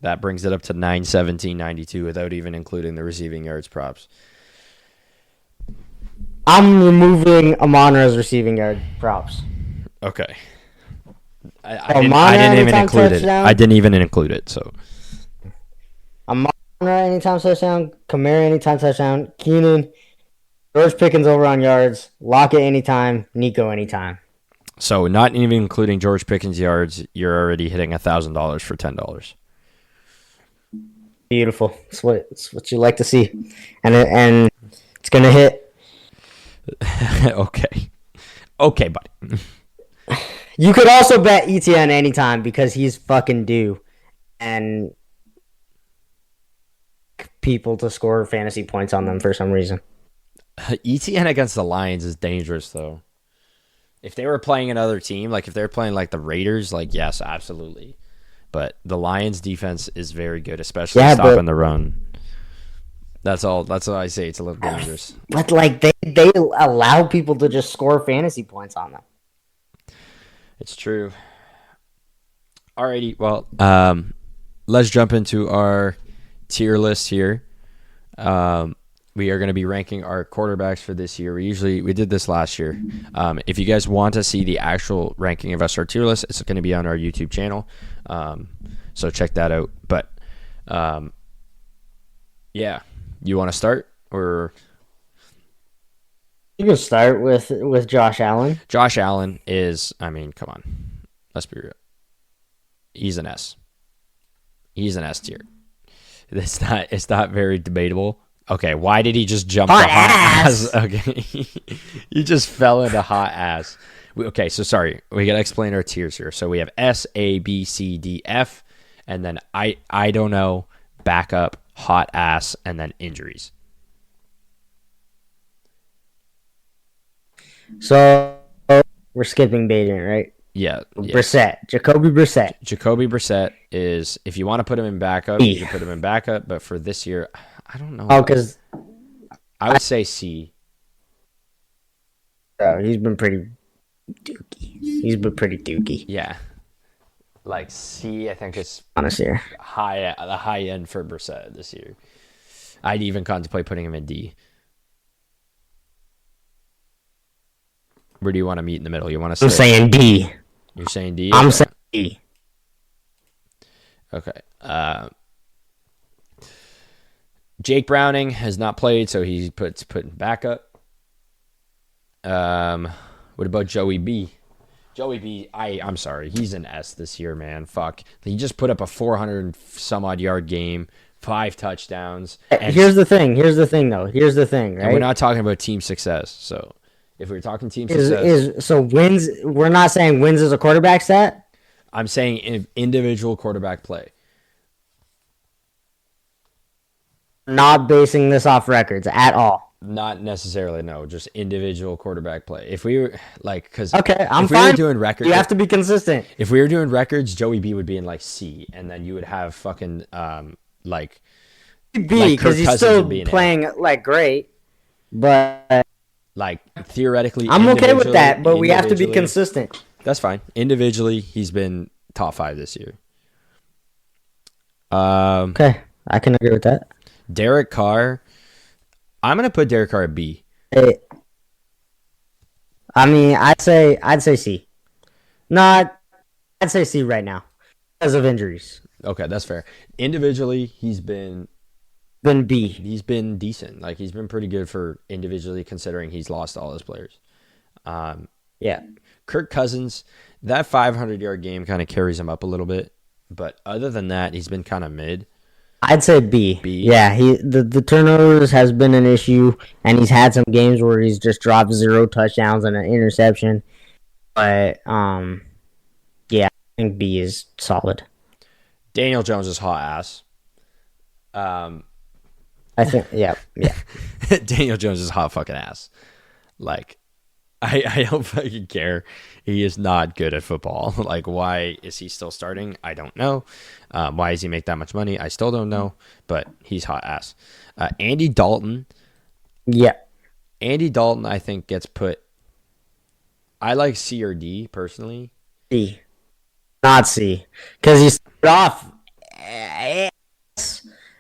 That brings it up to 917.92 without even including the receiving yards props. I'm removing Amon-Ra's receiving yard props. Okay. I didn't even include it. I didn't even include it. So Amon-Ra anytime touchdown, Kamara anytime touchdown, Keenan, George Pickens over on yards, Lockett anytime, Nico anytime. So not even including George Pickens yards, you're already hitting $1,000 for $10. Beautiful. It's what you like to see, and it's gonna hit. Okay, buddy. You could also bet ETN anytime because he's fucking due, and people to score fantasy points on them for some reason. ETN against the Lions is dangerous though. If they were playing another team, like if they're playing like the Raiders, like yes, absolutely. But the Lions defense is very good, especially stopping the run. That's all. That's what I say. It's a little dangerous. But like they allow people to just score fantasy points on them. It's true. Alrighty. Well, let's jump into our tier list here. We are going to be ranking our quarterbacks for this year. We did this last year. If you guys want to see the actual ranking of our tier list, it's going to be on our YouTube channel. So check that out. But yeah, you want to start or? You can start with Josh Allen. Josh Allen is, I mean, come on, let's be real. He's an S. He's an S tier. It's not very debatable. Okay, why did he just jump hot to hot ass? Okay, he just fell into hot ass. Okay, so sorry, we gotta explain our tiers here. So we have S, A, B, C, D, F, and then I don't know, backup, hot ass, and then injuries. So we're skipping Baden, right? Yeah. Brissett, Jacoby Brissett. Jacoby Brissett is, if you want to put him in backup, you can put him in backup. But for this year, I don't know. Oh, because I would say C. Oh, he's been pretty dookie. Yeah. Like C, I think it's honestly the high end for Brissett this year. I'd even contemplate putting him in D. Where do you want to meet in the middle? You want to? I'm saying D. You're saying D. I'm saying D. Okay. Jake Browning has not played, so he put in backup. What about Joey B? Joey B, I'm sorry, he's an S this year, man. Fuck, he just put up a 400 some odd yard game, 5 touchdowns. Here's the thing, right? And we're not talking about team success. So if we're talking team success, so wins. We're not saying wins is a quarterback stat. I'm saying individual quarterback play. Not basing this off records at all. Not necessarily, no. Just individual quarterback play. If we were like, because okay, I'm if fine. We were doing records, you have to be consistent. If we were doing records, Joey B would be in like C, and then you would have fucking like B because he's still playing like great, but like theoretically, I'm okay with that. But we have to be consistent. That's fine. Individually, he's been top 5 this year. Okay, I can agree with that. Derek Carr, I'm gonna put Derek Carr at B. I mean, I'd say C. I'd say C right now because of injuries. Okay, that's fair. Individually, he's been B. He's been decent. Like he's been pretty good for individually, considering he's lost all his players. Yeah. Kirk Cousins, that 500-yard game kind of carries him up a little bit, but other than that, he's been kind of mid. I'd say B. Yeah, the turnovers has been an issue, and he's had some games where he's just dropped 0 touchdowns and an interception. But yeah, I think B is solid. Daniel Jones is hot ass. I think yeah. Daniel Jones is hot fucking ass. Like, I don't fucking care. He is not good at football. Like, why is he still starting? I don't know. Why does he make that much money? I still don't know. But he's hot ass. Andy Dalton, Yeah, Andy Dalton, I think, gets put. I like C or D personally. C, not C, because he started off,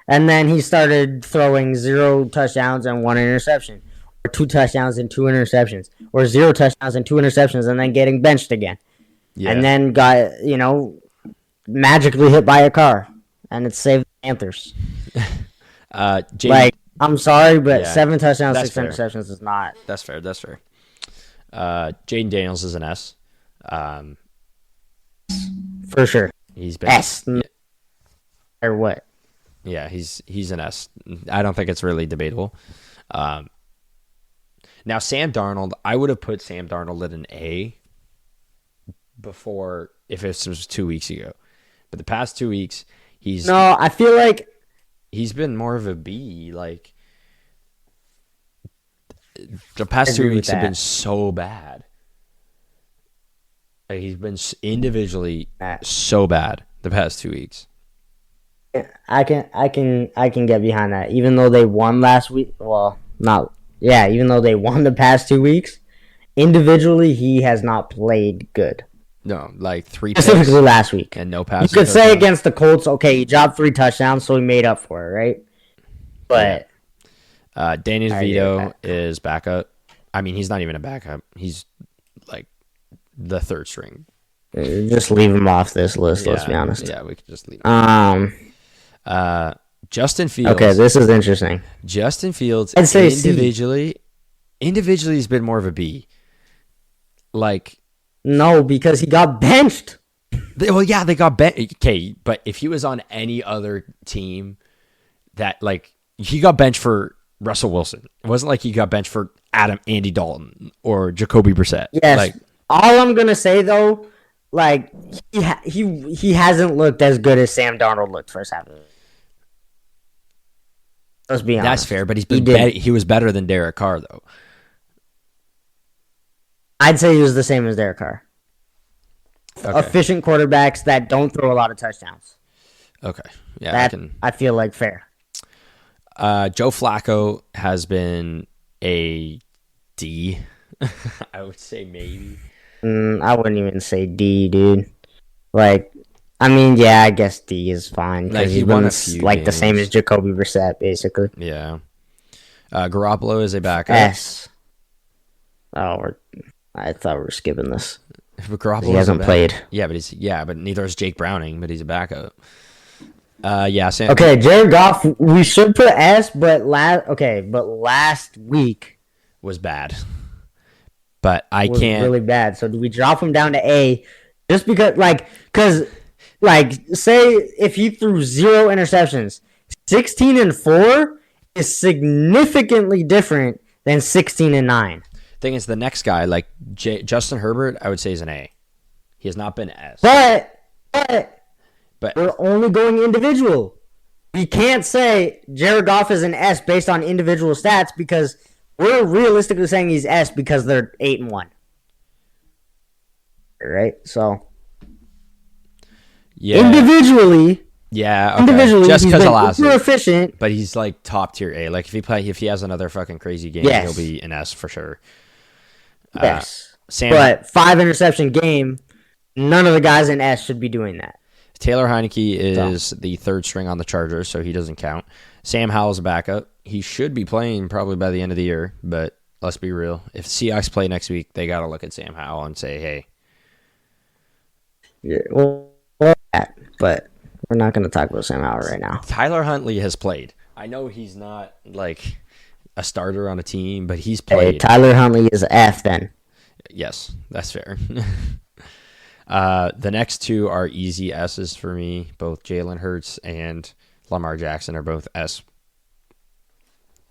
and then he started throwing 0 touchdowns and 1 interception, or 2 touchdowns and 2 interceptions, or 0 touchdowns and 2 interceptions, and then getting benched again, and Yeah. then got magically hit by a car, and it saved the Panthers. Jay, I'm sorry, but Yeah, 7 touchdowns, that's 6 interceptions is not that's fair. That's fair. Jaden Daniels is an S. for sure. He's been S or what? Yeah, he's an S. I don't think it's really debatable. Now Sam Darnold, I would have put Sam Darnold at an A before if it was 2 weeks ago, but the past 2 weeks No, I feel like he's been more of a B. Like the past I two agree with weeks have that. been so bad. Like he's been individually so bad the past 2 weeks. I can get behind that. Even though they won last week, well, not yeah. Even though they won the past 2 weeks, individually he has not played good. No, like 3 Specifically picks last week. and no You passes. could say against the Colts, okay, he dropped 3 touchdowns, so he made up for it, right? But Danny I agree with DeVito is backup. I mean, he's not even a backup. He's like the third string. just leave him off this list. Let's be honest. Yeah, we could just leave. Justin Fields. Okay, this is interesting. Justin Fields I'd say C. individually he's been more of a B. Like, No, because he got benched. they got benched. Okay, but if he was on any other team, that like he got benched for Russell Wilson. It wasn't like he got benched for Andy Dalton or Jacoby Brissett. Yes. Like, All I'm gonna say though, like he hasn't looked as good as Sam Darnold looked first half of it. Let's be honest. that's fair, but he was better than Derek Carr though. I'd say he was the same as Derek Carr. Okay. Efficient quarterbacks that don't throw a lot of touchdowns. Okay. Yeah, I feel like fair. Joe Flacco has been a D. I would say maybe. I wouldn't even say D, dude. Like, I mean, yeah, I guess D is fine Like, because he he's won been a few the same games. as Jacoby Brissett, basically. Yeah. Garoppolo is a backup. S. Oh, I thought we were skipping this. Garoppolo He hasn't played. Yeah, but neither is Jake Browning, but he's a backup. Sam. Okay, Jared Goff, we should put S, but last week Was bad. But I was can't. really bad. So do we drop him down to A just because, say if he threw 0 interceptions, 16-4 is significantly different than 16-9. Thing is, the next guy, like Justin Herbert, I would say is an A. He has not been S. But we're only going individual. We can't say Jared Goff is an S based on individual stats because we're realistically saying he's S because they're 8-1. Right? So yeah, individually, just he's because been of last super year. Efficient. But he's like top tier A. Like if he has another fucking crazy game, Yes. he'll be an S for sure. Yes. Sam, But 5 interception game, none of the guys in S should be doing that. Taylor Heineke is the third string on the Chargers, so he doesn't count. Sam Howell's a backup. He should be playing probably by the end of the year, but let's be real. If Seahawks play next week, they got to look at Sam Howell and say, hey. Yeah, well, but we're not going to talk about Sam Howell right now. Tyler Huntley has played. I know he's not like a starter on a team, but he's played. Hey, Tyler Huntley is F then. Yes, that's fair. The next two are easy S's for me. Both Jalen Hurts and Lamar Jackson are both S's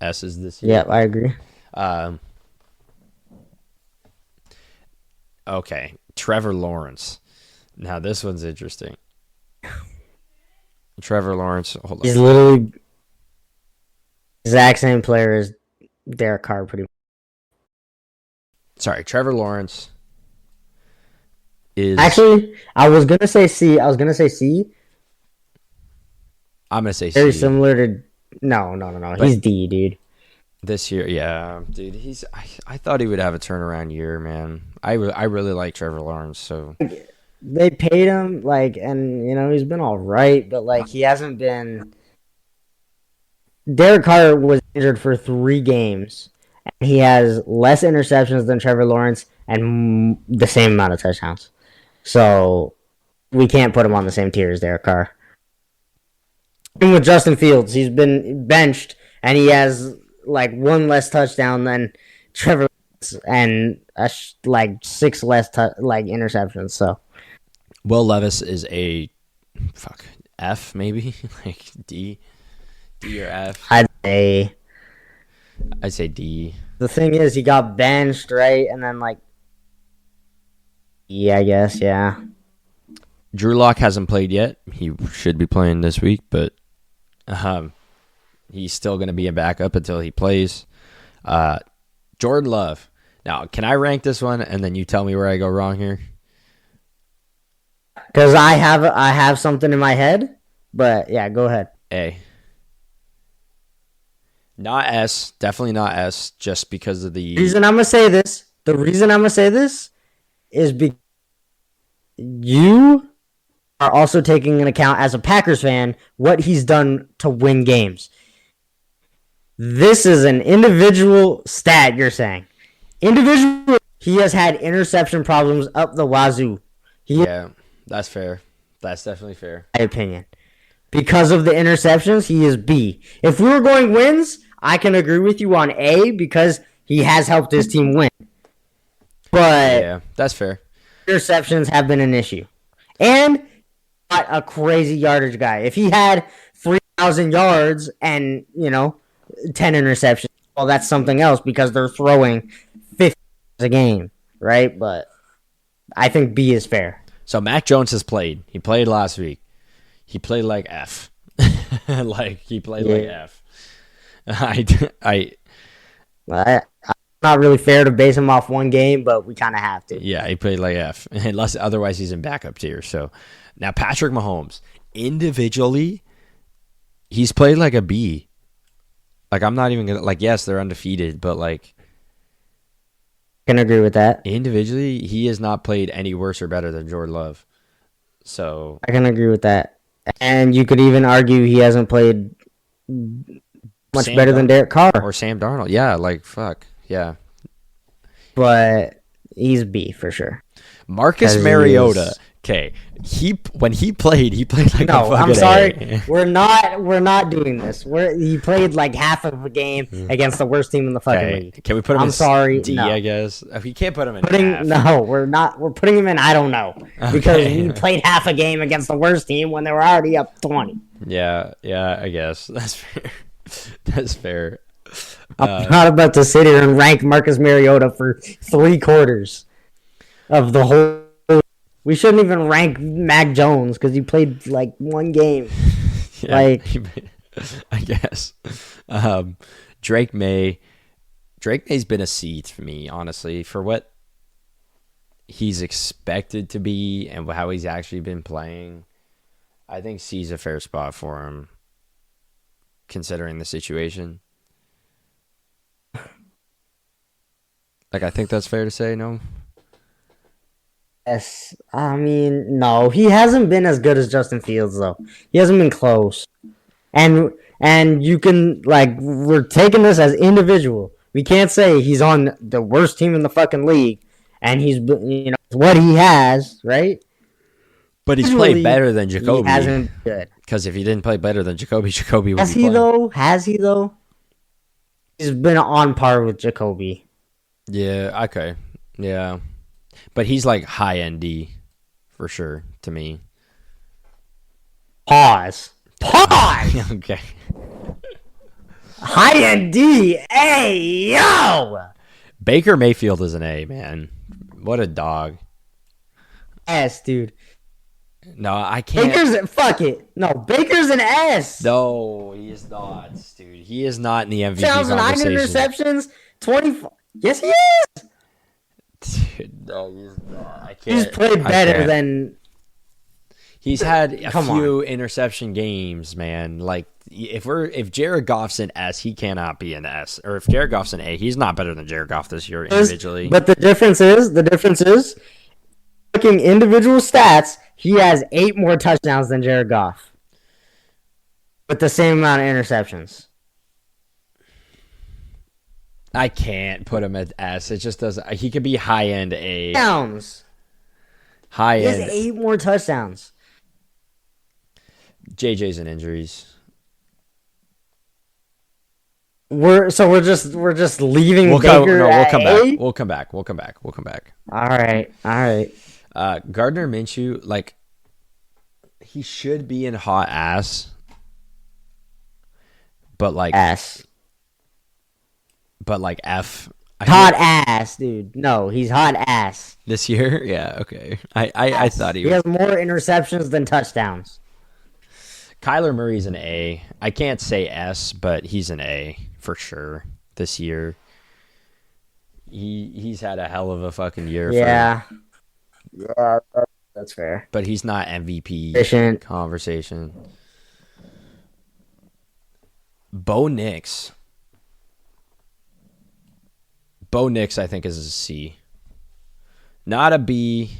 this year. Yep, I agree. Okay, Trevor Lawrence. Now this one's interesting. Trevor Lawrence. Hold on. He's literally the exact same player as Derek Carr, pretty much. Sorry, Trevor Lawrence is Actually, I was gonna say C. I'm gonna say Very C. similar to. No. He's D, dude. This year, yeah, dude. I thought he would have a turnaround year, man. I really like Trevor Lawrence. So They paid him like, and he's been all right, but like he hasn't been. Derek Carr was injured for 3 games. And he has less interceptions than Trevor Lawrence and the same amount of touchdowns. So we can't put him on the same tier as Derek Carr. Even with Justin Fields, he's been benched and he has like 1 less touchdown than Trevor Lawrence and like 6 less like interceptions. So Will Levis is a F maybe like D or F. I'd say D. The thing is, he got benched, right? And then like, I guess, yeah. Drew Lock hasn't played yet. He should be playing this week, but he's still going to be a backup until he plays. Jordan Love. Now, can I rank this one, and then you tell me where I go wrong here? Because I have something in my head, but yeah, go ahead. A. Not S. Definitely not S. Just because of the reason I'm gonna say this. The reason I'm gonna say this is because you are also taking into account as a Packers fan what he's done to win games. This is an individual stat. You're saying individual. He has had interception problems up the wazoo. Yeah, that's fair. That's definitely fair. My opinion. Because of the interceptions, he is B. If we were going wins, I can agree with you on A because he has helped his team win. But yeah, that's fair. Interceptions have been an issue. And not a crazy yardage guy. If he had 3,000 yards and, 10 interceptions, well, that's something else because they're throwing 50 a game, right? But I think B is fair. So Mac Jones has played. He played last week. He played like F. Like F. I'm not really fair to base him off one game, but we kind of have to. Yeah, he played like F. Unless otherwise he's in backup tier. So now Patrick Mahomes, individually, he's played like a B. Like I'm not even gonna yes, they're undefeated, but like can agree with that. Individually, he has not played any worse or better than Jordan Love. So I can agree with that. And you could even argue he hasn't played much better than Derek Carr. Or Sam Darnold. Yeah, like, fuck. Yeah. But he's B for sure. Marcus Mariota. Okay. When he played like a fucking I'm sorry. A. We're not doing this. He played like half of a game against the worst team in the fucking league. Can we put him in sorry, D, no. I guess? We can't put him in half. No, we're not. We're putting him in I don't know. Because he played half a game against the worst team when they were already up 20. Yeah, I guess. That's fair. That's fair. I'm not about to sit here and rank Marcus Mariota for 3 quarters of the whole. We shouldn't even rank Mac Jones because he played like 1 game. Yeah, I guess. Drake May's been a C for me, honestly, for what he's expected to be and how he's actually been playing. I think C's a fair spot for him, considering the situation. Like, I think that's fair to say, no? Yes. I mean, no. He hasn't been as good as Justin Fields, though. He hasn't been close. And you can, we're taking this as individual. We can't say he's on the worst team in the fucking league and he's, what he has, right? But he's played better than Jacoby. He hasn't been good. Because if he didn't play better than Jacoby would be Has he, though? Has he, though? He's been on par with Jacoby. Yeah, okay. Yeah. But he's like high-end D, for sure, to me. Pause. Okay. High-end D. Hey, yo! Baker Mayfield is an A, man. What a dog. S, dude. No, I can't. Fuck it. No, Baker's an S. No, he is not, dude. He is not in the MVP 2009 conversation. interceptions, 24. Yes, he is. Dude, no, he's not. I can't. He's played better than. He's had a Come few interception games, man. Like if Jared Goff's an S, he cannot be an S. Or if Jared Goff's an A, he's not better than Jared Goff this year individually. But the difference is, looking individual stats, he has 8 more touchdowns than Jared Goff with the same amount of interceptions. I can't put him at S. It just doesn't. He could be high end A. Touchdowns. High He has end. 8 more touchdowns. JJ's and injuries. We're just leaving We'll Baker at come A? back. We'll come back. All right. Gardner Minshew, like, he should be in hot ass, but like Ass. But like F. Hot ass, dude. No, he's hot ass. This year? Yeah, okay. I thought he was. has more interceptions than touchdowns. Kyler Murray's an A. I can't say S, but he's an A for sure this year. He's had a hell of a fucking year. Yeah. Yeah, that's fair. But he's not MVP Efficient. conversation. Bo Nix, I think, is a C. Not a B.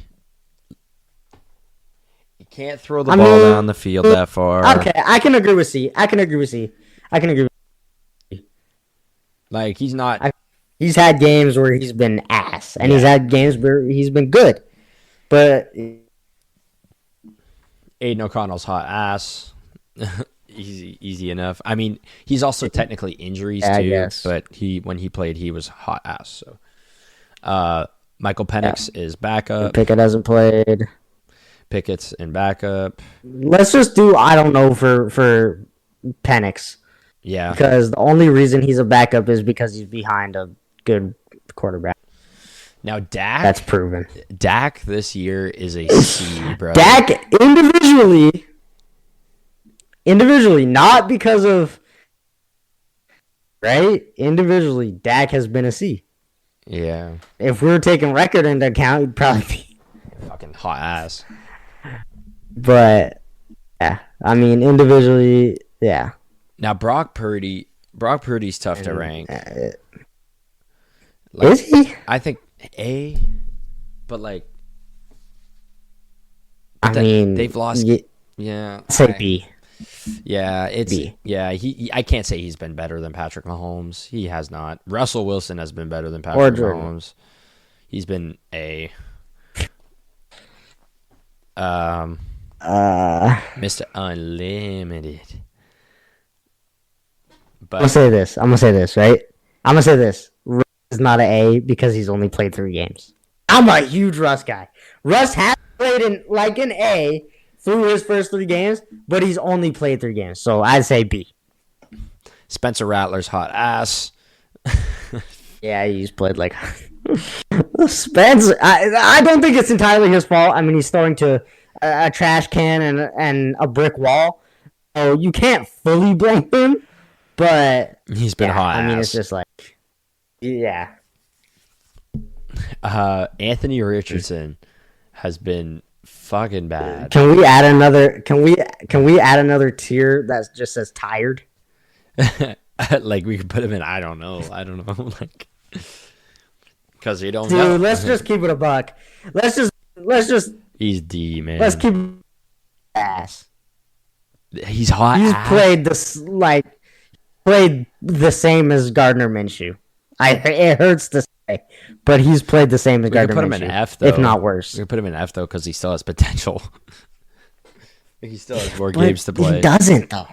You can't throw the ball down the field that far. Okay, I can agree with C. Like, he's not... He's had games where he's been ass, and he's had games where he's been good. But Aiden O'Connell's hot ass. Easy enough. I mean, he's also technically injuries too, guess. but when he played, he was hot ass. So, Michael Penix is backup. Pickett hasn't played. Pickett's in backup. Let's just do I don't know for Penix. Yeah, because the only reason he's a backup is because he's behind a good quarterback. Now Dak, that's proven. Dak this year is a C, bro. Dak individually, not because of individually, Dak has been a C. Yeah. If we were taking record into account, he'd probably be fucking hot ass. But yeah, I mean individually, yeah. Now Brock Purdy's tough to rank. Is he? I think A, but like, they've lost. Yeah, say B. Yeah, it's B. Yeah. I can't say he's been better than Patrick Mahomes. He has not. Russell Wilson has been better than Patrick Mahomes. He's been A. Mr. Unlimited. But I'm gonna say this, right? I'm gonna say this. Russ is not an A because he's only played 3 games. I'm a huge Russ guy. Russ has played in like an A through his first 3 games, but he's only played 3 games. So I'd say B. Spencer Rattler's hot ass. Yeah, he's played like Spencer. I don't think it's entirely his fault. I mean, he's throwing to a trash can and a brick wall, so you can't fully blame him. But he's been hot. I mean, it's just like, yeah. Anthony Richardson has been fucking bad. Can we add another? Can we add another tier that just says tired? Like we could put him in. I don't know. Like, because you don't Dude, know. let's just keep it a buck. Let's just. He's D, man. Let's keep ass. He's hot. He's ass. played the same as Gardner Minshew. It hurts to say, but he's played the same as Gardner Minshew. We could put him in F though, if not worse. We could put him in F though because he still has potential. He still has more games to play. He doesn't though.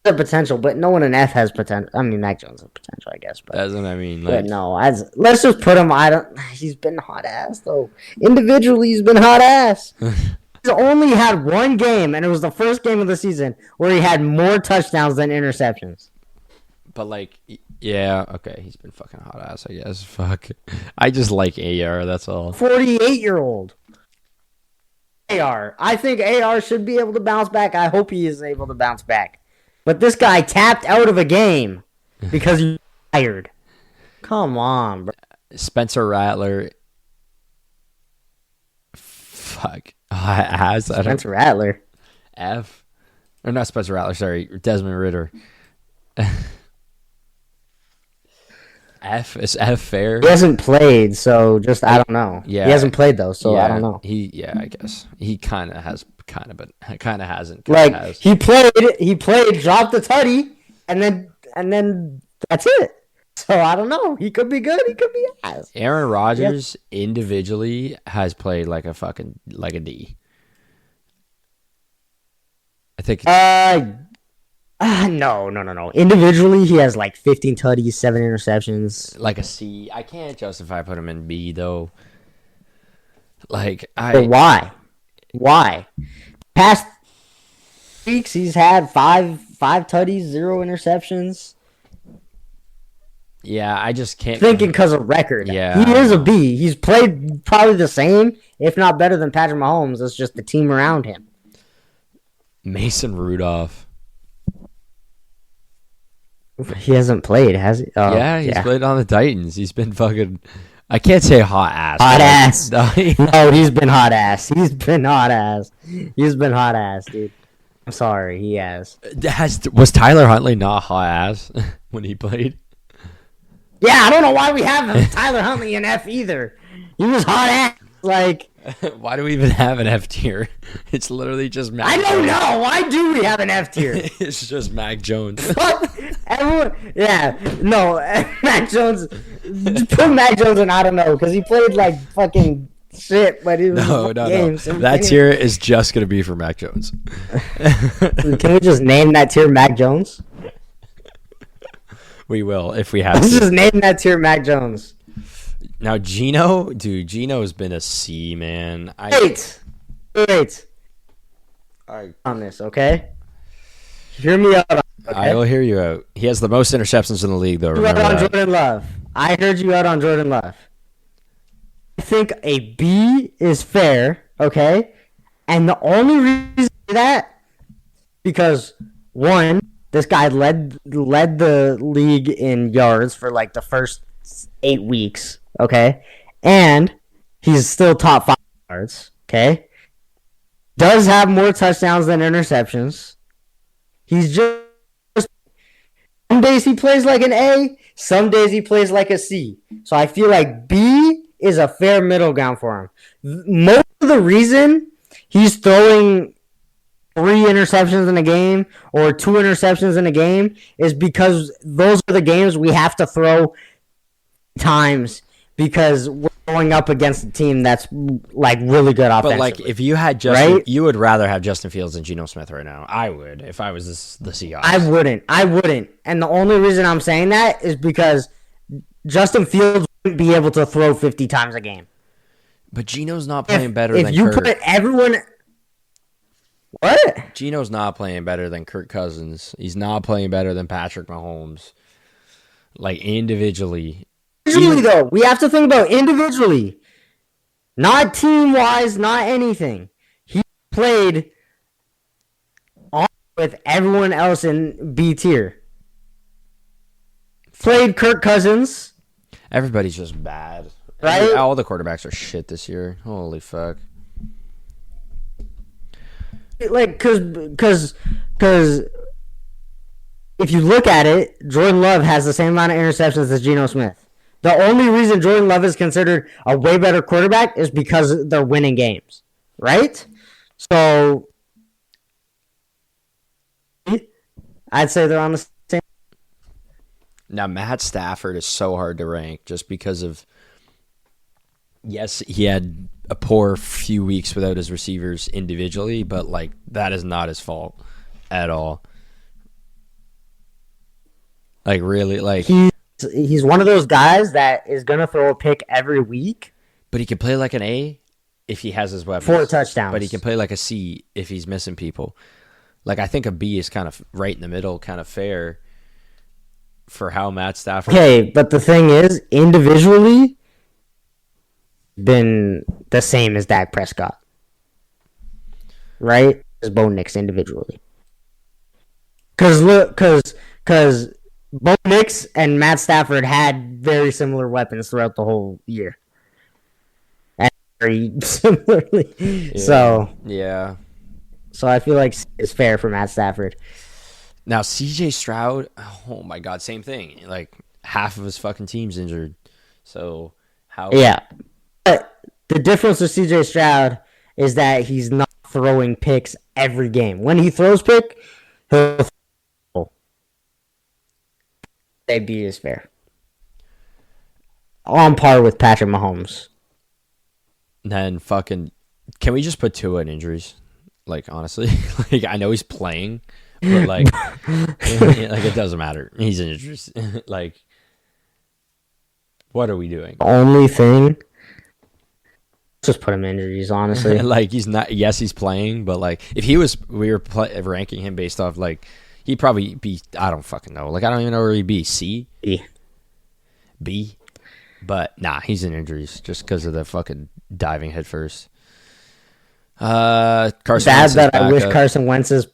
The potential, but no one in F has potential. I mean, Mac Jones has potential, I guess. But that's what I mean. But no, let's just put him. He's been hot ass though. Individually, he's been hot ass. He's only had 1 game, and it was the first game of the season where he had more touchdowns than interceptions. But like, yeah, okay, he's been fucking hot ass, I guess. Fuck, I just like AR. That's all. 48-year-old AR. I think AR should be able to bounce back. I hope he is able to bounce back. But this guy tapped out of a game because he's tired. Come on, bro. Spencer Rattler. Fuck. Has I don't Spencer Rattler. F or not Spencer Rattler? Sorry, Desmond Ritter. F is F fair? He hasn't played, so just I don't know. Yeah, He hasn't played though, so yeah. I don't know. I guess he kind of has, but kind of hasn't. Like Has. he played, dropped the tutty, and then that's it. So I don't know. He could be good. He could be ass. Aaron Rodgers individually has played like a fucking like a D. I think. No. Individually, he has like 15 tutties, 7 interceptions. Like a C. I can't justify putting him in B though. Like But why? Why? Past weeks, he's had five tutties, 0 interceptions. Yeah, I just can't. Thinking because of record. Yeah. He is a B. He's played probably the same, if not better than Patrick Mahomes. It's just the team around him. Mason Rudolph. He hasn't played, has he? Oh, Yeah, he's played on the Titans. He's been fucking. I can't say hot ass. Hot ass. No, No, he's been hot ass. He's been hot ass. He's been hot ass, dude. I'm sorry, he has. Was Tyler Huntley not hot ass when he played? Yeah, I don't know why we have Tyler Huntley in F either. He was hot ass. Like, Why do we even have an F tier? It's literally just Mac. I don't know. Why do we have an F tier? It's just Mac Jones. Fuck everyone. Yeah, no, Mac Jones. Just put Mac Jones in. I don't know because he played like fucking shit, but he was No. games. That tier is just gonna be for Mac Jones. Can we just name that tier Mac Jones? We will if we have Let's to. just name that tier Mac Jones. Now Gino's been a C, man. Wait. On this, okay? Hear me out. Okay? I will hear you out. He has the most interceptions in the league, though. You out Remember on that. Jordan Love. I heard you out on Jordan Love. I think a B is fair, okay? And the only reason for that, because one, this guy led the league in yards for like the first 8 weeks, okay? And he's still top 5 yards, okay? Does have more touchdowns than interceptions. He's just some days he plays like an A, some days he plays like a C. So I feel like B is a fair middle ground for him. Most of the reason he's throwing 3 interceptions in a game or 2 interceptions in a game is because those are the games we have to throw times because we're going up against a team that's like really good offensively. But like, if you had Justin, right? you would rather have Justin Fields than Geno Smith right now. I would, if I was the Seahawks. I wouldn't. And the only reason I'm saying that is because Justin Fields wouldn't be able to throw 50 times a game. But Geno's not playing better if than you Kirk. put everyone. What? Geno's not playing better than Kirk Cousins. He's not playing better than Patrick Mahomes. Like, individually. Individually, though, we have to think about individually, not team-wise, not anything. He played on with everyone else in B tier. Played Kirk Cousins. Everybody's just bad. Right? All the quarterbacks are shit this year. Holy fuck. Like, because if you look at it, Jordan Love has the same amount of interceptions as Geno Smith. The only reason Jordan Love is considered a way better quarterback is because they're winning games, right? So I'd say they're on the same. Now, Matt Stafford is so hard to rank just because of, yes, he had a poor few weeks without his receivers individually, but like that is not his fault at all. Like, really, like He's one of those guys that is gonna throw a pick every week. But he can play like an A if he has his weapons. 4 touchdowns. But he can play like a C if he's missing people. Like, I think a B is kind of right in the middle, kind of fair for how Matt Stafford. Okay, but the thing is, individually, been the same as Dak Prescott, right? As Bo Nix individually, because Bo Nix and Matt Stafford had very similar weapons throughout the whole year. And very similarly. Yeah. So I feel like it's fair for Matt Stafford. Now CJ Stroud, oh my God, same thing. Like half of his fucking team's injured. So how? Yeah, but the difference with CJ Stroud is that he's not throwing picks every game. When he throws pick, he'll throw. They'd be is fair. On par with Patrick Mahomes. Then fucking, can we just put Tua in injuries? Like honestly, like I know he's playing, but like, like it doesn't matter. He's in injuries. Like, what are we doing? The only thing, just put him in injuries. Honestly, like he's not. Yes, he's playing, but like if he was, we were ranking him based off like he'd probably be. I don't fucking know. Like I don't even know where he'd be. C, B. But nah, he's in injuries just because of the fucking diving headfirst. Carson bad Wentz that I wish up. Carson Wentz is.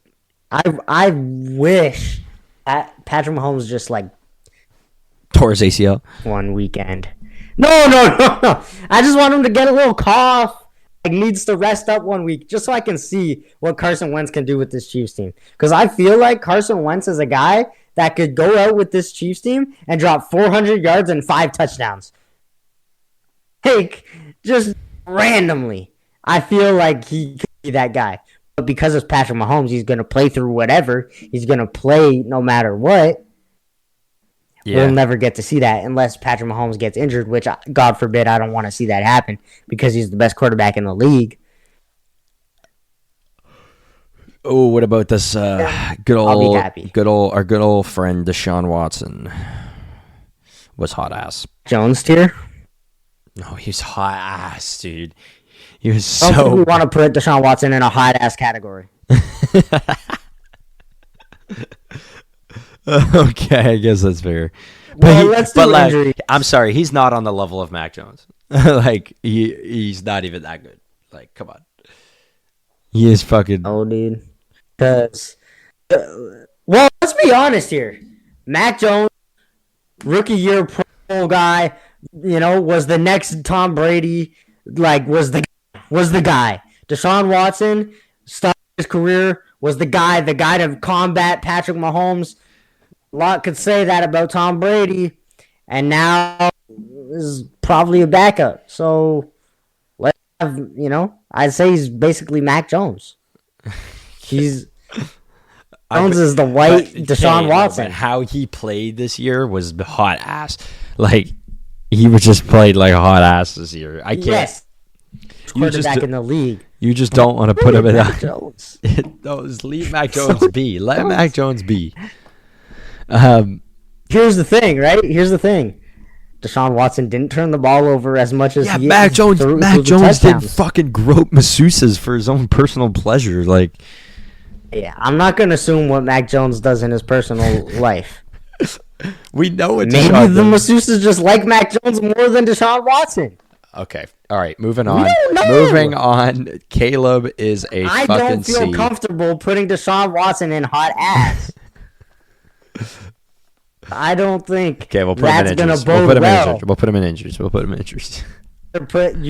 I wish Patrick Mahomes just like tore his ACL one weekend. No. I just want him to get a little cough. Like needs to rest up 1 week just so I can see what Carson Wentz can do with this Chiefs team. Because I feel like Carson Wentz is a guy that could go out with this Chiefs team and drop 400 yards and 5 touchdowns. Like, just randomly. I feel like he could be that guy. But because it's Patrick Mahomes, he's going to play through whatever. He's going to play no matter what. Yeah. We'll never get to see that unless Patrick Mahomes gets injured, which, God forbid, I don't want to see that happen because he's the best quarterback in the league. Oh, what about this our good old friend Deshaun Watson was hot ass. Jones tier? No, he's hot ass, dude. He was so. I don't think we want to put Deshaun Watson in a hot ass category. Okay, I guess that's fair. I'm sorry, he's not on the level of Mac Jones. Like he's not even that good. Like, come on. He is fucking. Oh, dude. Because, well, let's be honest here. Mac Jones, rookie year Pro Bowl guy, was the next Tom Brady. Like, was the guy. Deshaun Watson started his career, was the guy to combat Patrick Mahomes. A lot could say that about Tom Brady, and now is probably a backup. So let's have, I'd say he's basically Mac Jones. Jones is the white Deshaun Watson. But how he played this year was hot ass. Like he was just played like a hot ass this year. I can't. Yes. Quarterback in the league. You just don't want to put him in Mac Jones. Leave Mac Jones be. Let Mac Jones be. Here's the thing, right? Here's the thing. Deshaun Watson didn't turn the ball over as much as he Mac Jones did fucking grope masseuses for his own personal pleasure. Like, yeah, I'm not gonna assume what Mac Jones does in his personal life. We know it. Maybe the masseuses just like Mac Jones more than Deshaun Watson. Okay, all right, moving on. Moving on. Caleb is a fucking C. I don't feel comfortable putting Deshaun Watson in hot ass. I don't think that's gonna bode well. We'll put him in injuries. You'd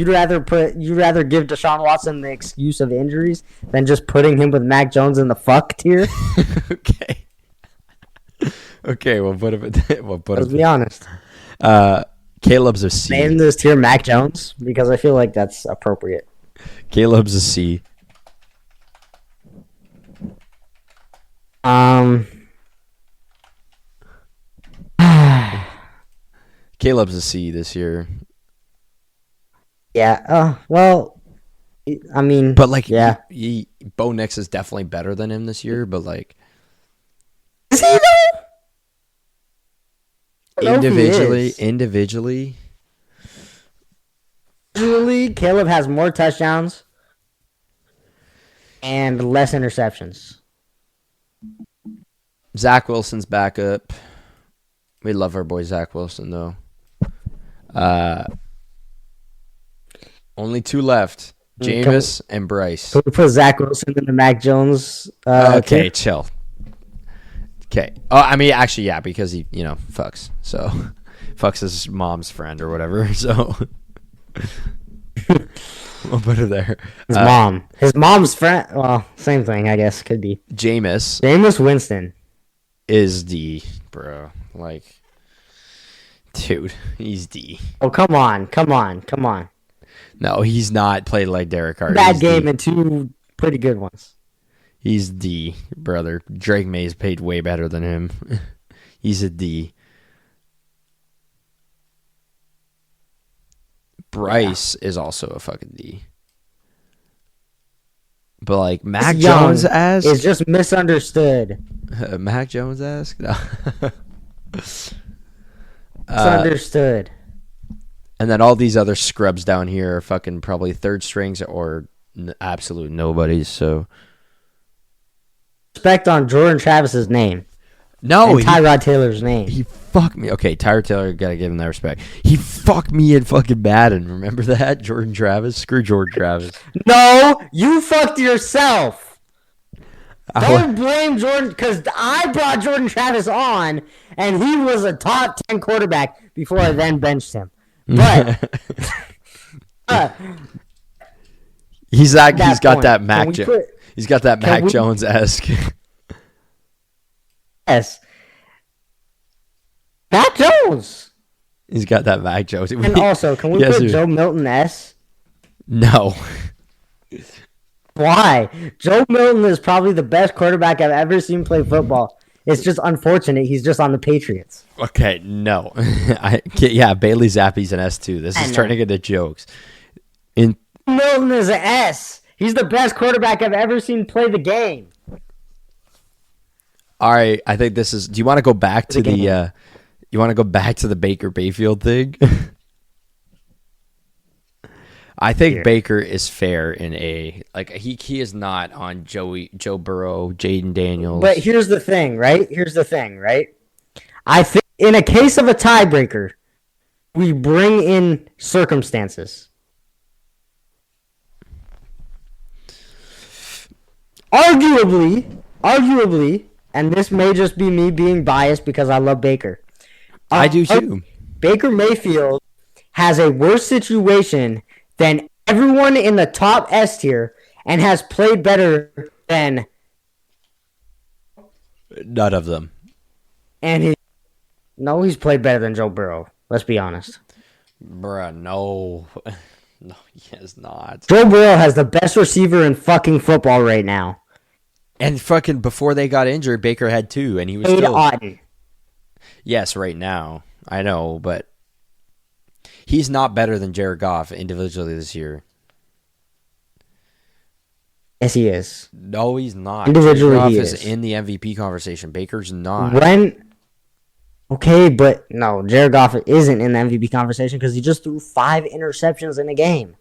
rather give Deshaun Watson the excuse of injuries than just putting him with Mac Jones in the fuck tier. Okay, we'll put him. Let's be honest. Caleb's a C. Name this tier Mac Jones because I feel like that's appropriate. Caleb's a C. Caleb's a C this year. Yeah. Well, I mean, but like, yeah, Bo Nix is definitely better than him this year. But like, is he though? Individually, Caleb has more touchdowns and less interceptions. Zach Wilson's backup. We love our boy Zach Wilson though. Only 2 left. Jameis and Bryce. Can we put Zach Wilson in the Mac Jones? Okay, tier? Chill. Okay. Oh, I mean, actually, yeah, because he, fucks. So, fucks his mom's friend or whatever. So, We'll put it there. His mom. His mom's friend. Well, same thing, I guess. Could be. Jameis Winston. Is D, bro. Like, dude, he's D. Oh, come on. No, he's not played like Derek Carr. Bad game and 2 pretty good ones. He's D, brother. Drake May's paid way better than him. He's a D. Bryce is also a fucking D. But like Mac Jones is just misunderstood. Mac Jones asked? No. Misunderstood. And then all these other scrubs down here are fucking probably third strings or absolute nobodies. So respect on Jordan Travis's name. No, and Tyrod Taylor's name. He fucked me. Okay, Tyrod Taylor, gotta give him that respect. He fucked me in fucking Madden. Remember that? Jordan Travis? Screw Jordan Travis. No, you fucked yourself. Don't blame Jordan, because I brought Jordan Travis on, and he was a top 10 quarterback before I then benched him. But he's got that Mac Jones-esque. Yes. Mac Jones. He's got that Mac Jones. And also, can we put Joe Milton S? No. Why? Joe Milton is probably the best quarterback I've ever seen play football. It's just unfortunate he's just on the Patriots. Okay, no. Bailey Zappi's an S too. This is turning into jokes. Milton is an S. He's the best quarterback I've ever seen play the game. All right, I think this is. Do you want to go back to the? You want to go back to the Baker Mayfield thing? I think Baker is fair in A. Like he is not on Joe Burrow, Jaden Daniels. But here's the thing, right? I think in a case of a tiebreaker, we bring in circumstances. Arguably, and this may just be me being biased because I love Baker. I do too. Baker Mayfield has a worse situation than everyone in the top S tier and has played better than none of them. And he's played better than Joe Burrow. Let's be honest. Bruh, no. No, he has not. Joe Burrow has the best receiver in fucking football right now. And fucking before they got injured, Baker had 2, and he was Cade still. Otton. Yes, right now. I know, but he's not better than Jared Goff individually this year. Yes, he is. No, he's not. Individually, Jared Goff he is in the MVP conversation. Baker's not. Okay, but no, Jared Goff isn't in the MVP conversation because he just threw 5 interceptions in a game.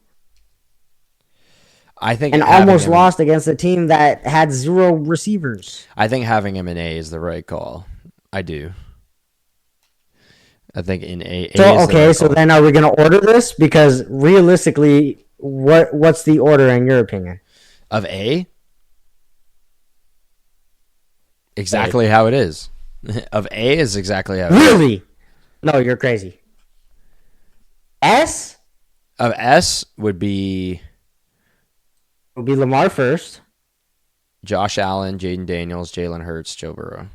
I think and almost lost against a team that had 0 receivers. I think having him in A is the right call. I do. I think in A. So then are we going to order this? Because realistically, what's the order in your opinion? Of A? Exactly how it is. Of A is exactly how it is. Really? No, you're crazy. S? Of S would be Lamar first. Josh Allen, Jaden Daniels, Jalen Hurts, Joe Burrow.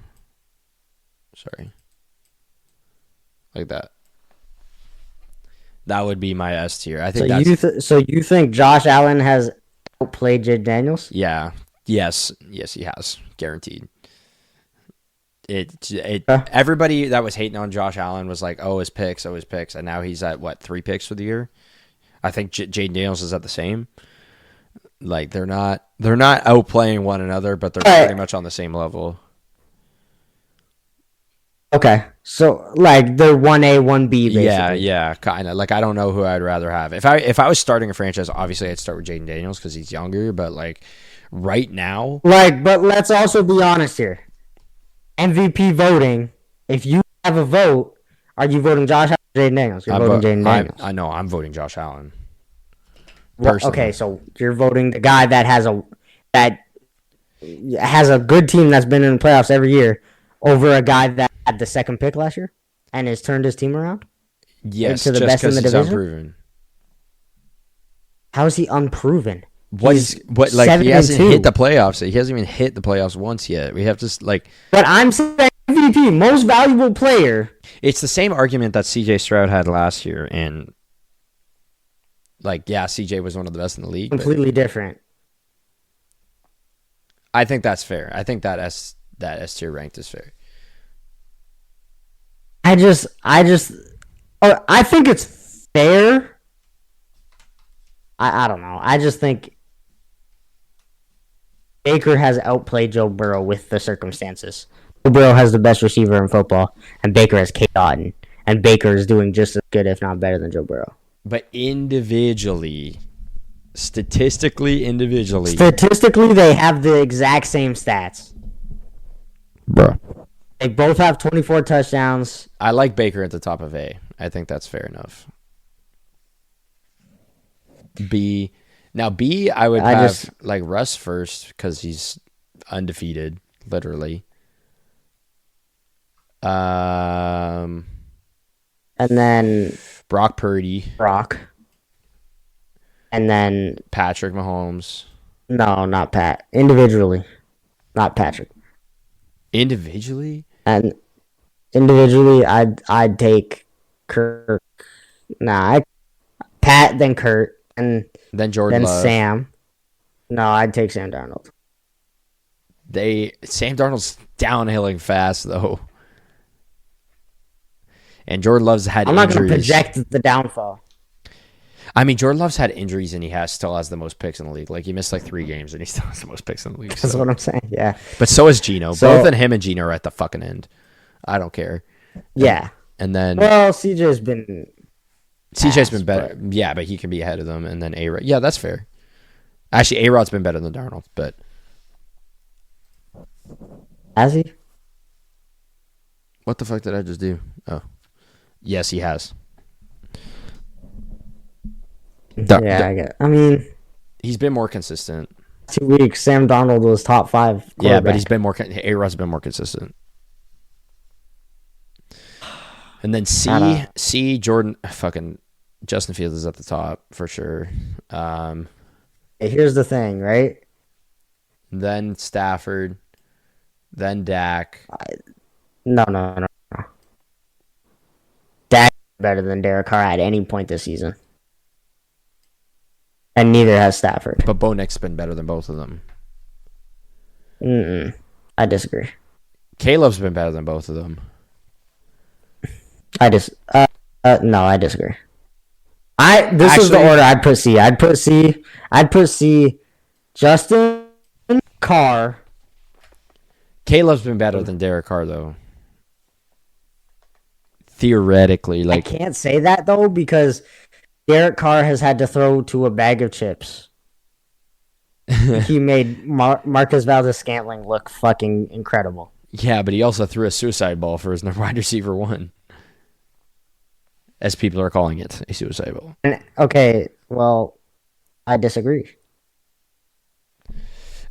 Sorry. Like that. That would be my S tier. I think so you think Josh Allen has outplayed Jaden Daniels? Yeah. Yes, he has. Guaranteed. Everybody that was hating on Josh Allen was like, his picks, and now he's at 3 picks for the year. I think Jaden Daniels is at the same. Like they're not outplaying one another, but they're pretty much on the same level. Okay, so like they're 1A, 1B basically. Yeah, kind of. Like I don't know who I'd rather have. If I was starting a franchise, obviously I'd start with Jaden Daniels because he's younger. But like right now, but let's also be honest here. MVP voting. If you have a vote, are you voting Josh Allen or Jaden Daniels? You're voting Jaden Daniels. I know I'm voting Josh Allen. Okay, so you're voting the guy that has a good team that's been in the playoffs every year over a guy that had the second pick last year and has turned his team around? Yes, to the best in the division? Unproven. How is he unproven? What he hasn't 7-2. hit the playoffs. He hasn't even hit the playoffs once yet. We have to like. But I'm saying MVP, most valuable player. It's the same argument that C.J. Stroud had last year, and like, yeah, C.J. was one of the best in the league. Completely different. I think that's fair. I think that S tier ranked is fair. I think it's fair. I don't know. I just think Baker has outplayed Joe Burrow with the circumstances. Joe Burrow has the best receiver in football, and Baker has Kate Otten. And Baker is doing just as good, if not better, than Joe Burrow. But statistically, they have the exact same stats. Bruh. They both have 24 touchdowns. I like Baker at the top of A. I think that's fair enough. B. Now, B, I would have like Russ first because he's undefeated, literally. And then Brock Purdy. And then Patrick Mahomes. No, not Pat. Individually. Not Patrick. Individually? And individually, I'd take Kirk. Pat, then Kurt, and then Jordan then Love. Sam. No, I'd take Sam Darnold. Sam Darnold's downhilling fast though, and Jordan Love's had. I'm not going to project the downfall. I mean, Jordan Love's had injuries, and he still has the most picks in the league. Like, he missed like 3 games, and he still has the most picks in the league. That's what I'm saying. Yeah, but so is Geno. Both of him and Geno are at the fucking end. I don't care. Yeah, and then CJ's been better. But, yeah, but he can be ahead of them, and then A-Rod. Yeah, that's fair. Actually, A-Rod's been better than Darnold, but has he? What the fuck did I just do? Oh, yes, he has. Yeah, I get it. I mean, he's been more consistent. 2 weeks, Sam Darnold was top 5. Yeah, but he's been more. A-Rod's been more consistent. And then C Jordan, fucking Justin Fields is at the top for sure. Here's the thing, right? Then Stafford, then Dak. No. Dak is better than Derek Carr at any point this season. And neither has Stafford. But Bo Nix's been better than both of them. I disagree. Caleb's been better than both of them. No, I disagree. This is the order I'd put C. I'd put C. Justin Carr. Caleb's been better than Derek Carr, though. Theoretically, like, I can't say that though because Derek Carr has had to throw to a bag of chips. He made Marcus Valdes-Scantling look fucking incredible. Yeah, but he also threw a suicide ball for his wide receiver 1. As people are calling it, a suicide ball. Okay, well, I disagree.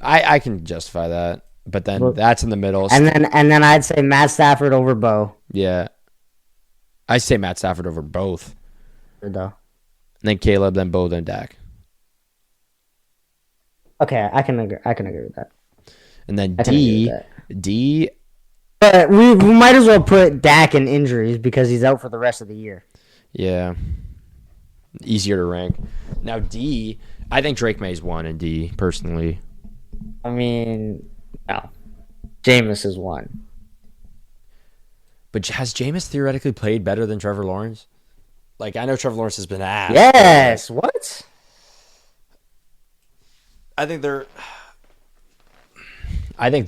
I can justify that, but then that's in the middle. And then I'd say Matt Stafford over Bo. Yeah. I'd say Matt Stafford over both. Though. Then Caleb, then Bo, then Dak. Okay, I can agree with that. And then D. But we might as well put Dak in injuries because he's out for the rest of the year. Yeah. Easier to rank. Now D, I think Drake May's 1 in D, personally. I mean, no. Jameis is 1. But has Jameis theoretically played better than Trevor Lawrence? Like, I know Trevor Lawrence has been ass. Yes, what? I think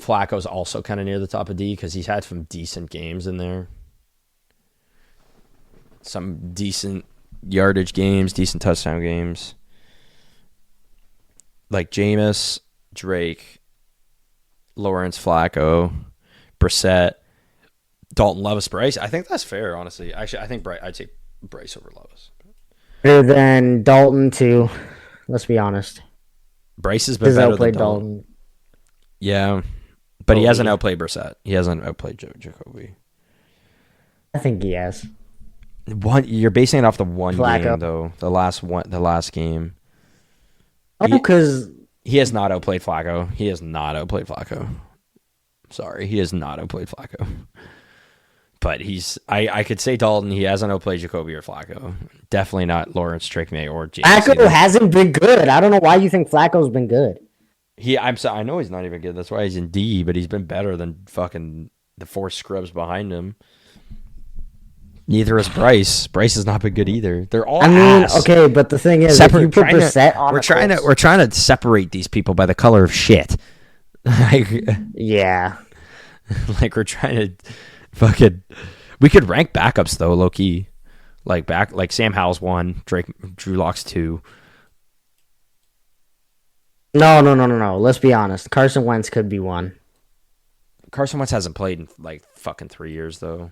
Flacco's also kind of near the top of D because he's had some decent games in there. Some decent yardage games, decent touchdown games. Like Jameis, Drake, Lawrence, Flacco, Brissett, Dalton Levis, Bryce. I think that's fair, honestly. Actually, I think I'd take Bryce over Levis. Better than Dalton, too. Let's be honest. Bryce has been better than Dalton. Yeah, but he hasn't outplayed Brissett. He hasn't outplayed Jacoby. I think he has. You're basing it off the one game though. The last game. Oh, because He has not outplayed Flacco. He has not outplayed Flacco. Sorry, he has not outplayed Flacco. But I could say Dalton. He hasn't outplayed Jacoby or Flacco. Definitely not Lawrence Trickmay or James. Flacco hasn't been good. I don't know why you think Flacco's been good. I know he's not even good. That's why he's in D. But he's been better than fucking the 4 scrubs behind him. Neither is Bryce. Bryce has not been good either. They're all. Okay, but the thing is, if you put Brissett on, we're trying to separate these people by the color of shit. Yeah. Like we're trying to fucking. We could rank backups though, low key. Like Sam Howell's 1, Drew Lock's 2. No. Let's be honest. Carson Wentz could be 1. Carson Wentz hasn't played in like fucking 3 years though.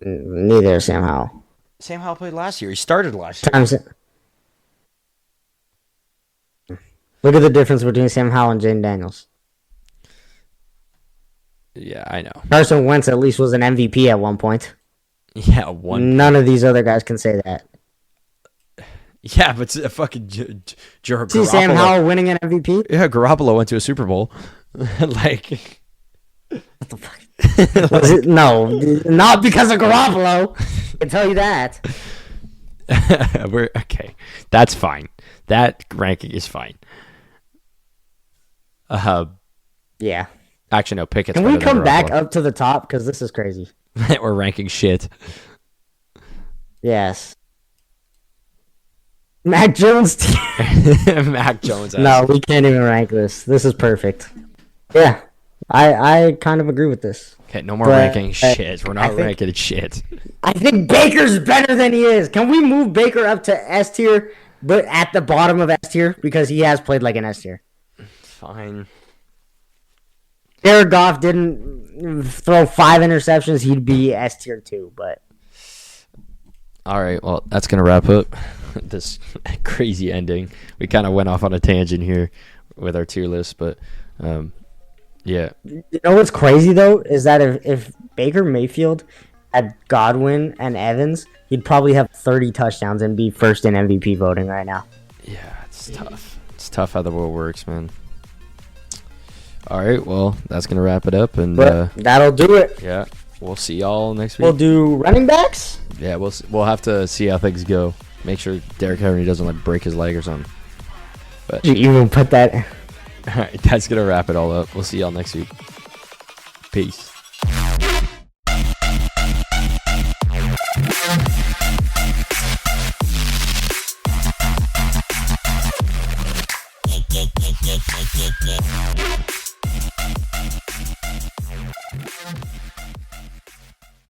Neither is Sam Howell. Sam Howell played last year. He started last year. Look at the difference between Sam Howell and Jaden Daniels. Yeah, I know. Carson Wentz at least was an MVP at one point. Yeah, None of these other guys can say that. Yeah, but fucking Garoppolo. See Sam Howell winning an MVP? Yeah, Garoppolo went to a Super Bowl. Like, what the fuck? No, not because of Garoppolo. I can tell you that. We're okay. That's fine. That ranking is fine. Yeah. Actually, no. Pickett's. Can we come back up to the top? Because this is crazy. We're ranking shit. Yes. Mac Jones. Mac Jones. No, we can't even rank this. This is perfect. Yeah. I kind of agree with this. Okay, no more ranking shit. We're not ranking shit. I think Baker's better than he is. Can we move Baker up to S tier, but at the bottom of S tier? Because he has played like an S tier. Fine. Jared Goff didn't throw 5 interceptions. He'd be S tier too, but. All right, well, that's going to wrap up this crazy ending. We kind of went off on a tangent here with our tier list, but yeah. You know what's crazy, though, is that if Baker Mayfield had Godwin and Evans, he'd probably have 30 touchdowns and be first in MVP voting right now. Yeah, it's tough. It's tough how the world works, man. All right, well, that's going to wrap it up. And that'll do it. Yeah, we'll see y'all next week. We'll do running backs? Yeah, we'll have to see how things go. Make sure Derrick Henry doesn't like break his leg or something. But you even put that. All right, that's going to wrap it all up. We'll see y'all next week. Peace.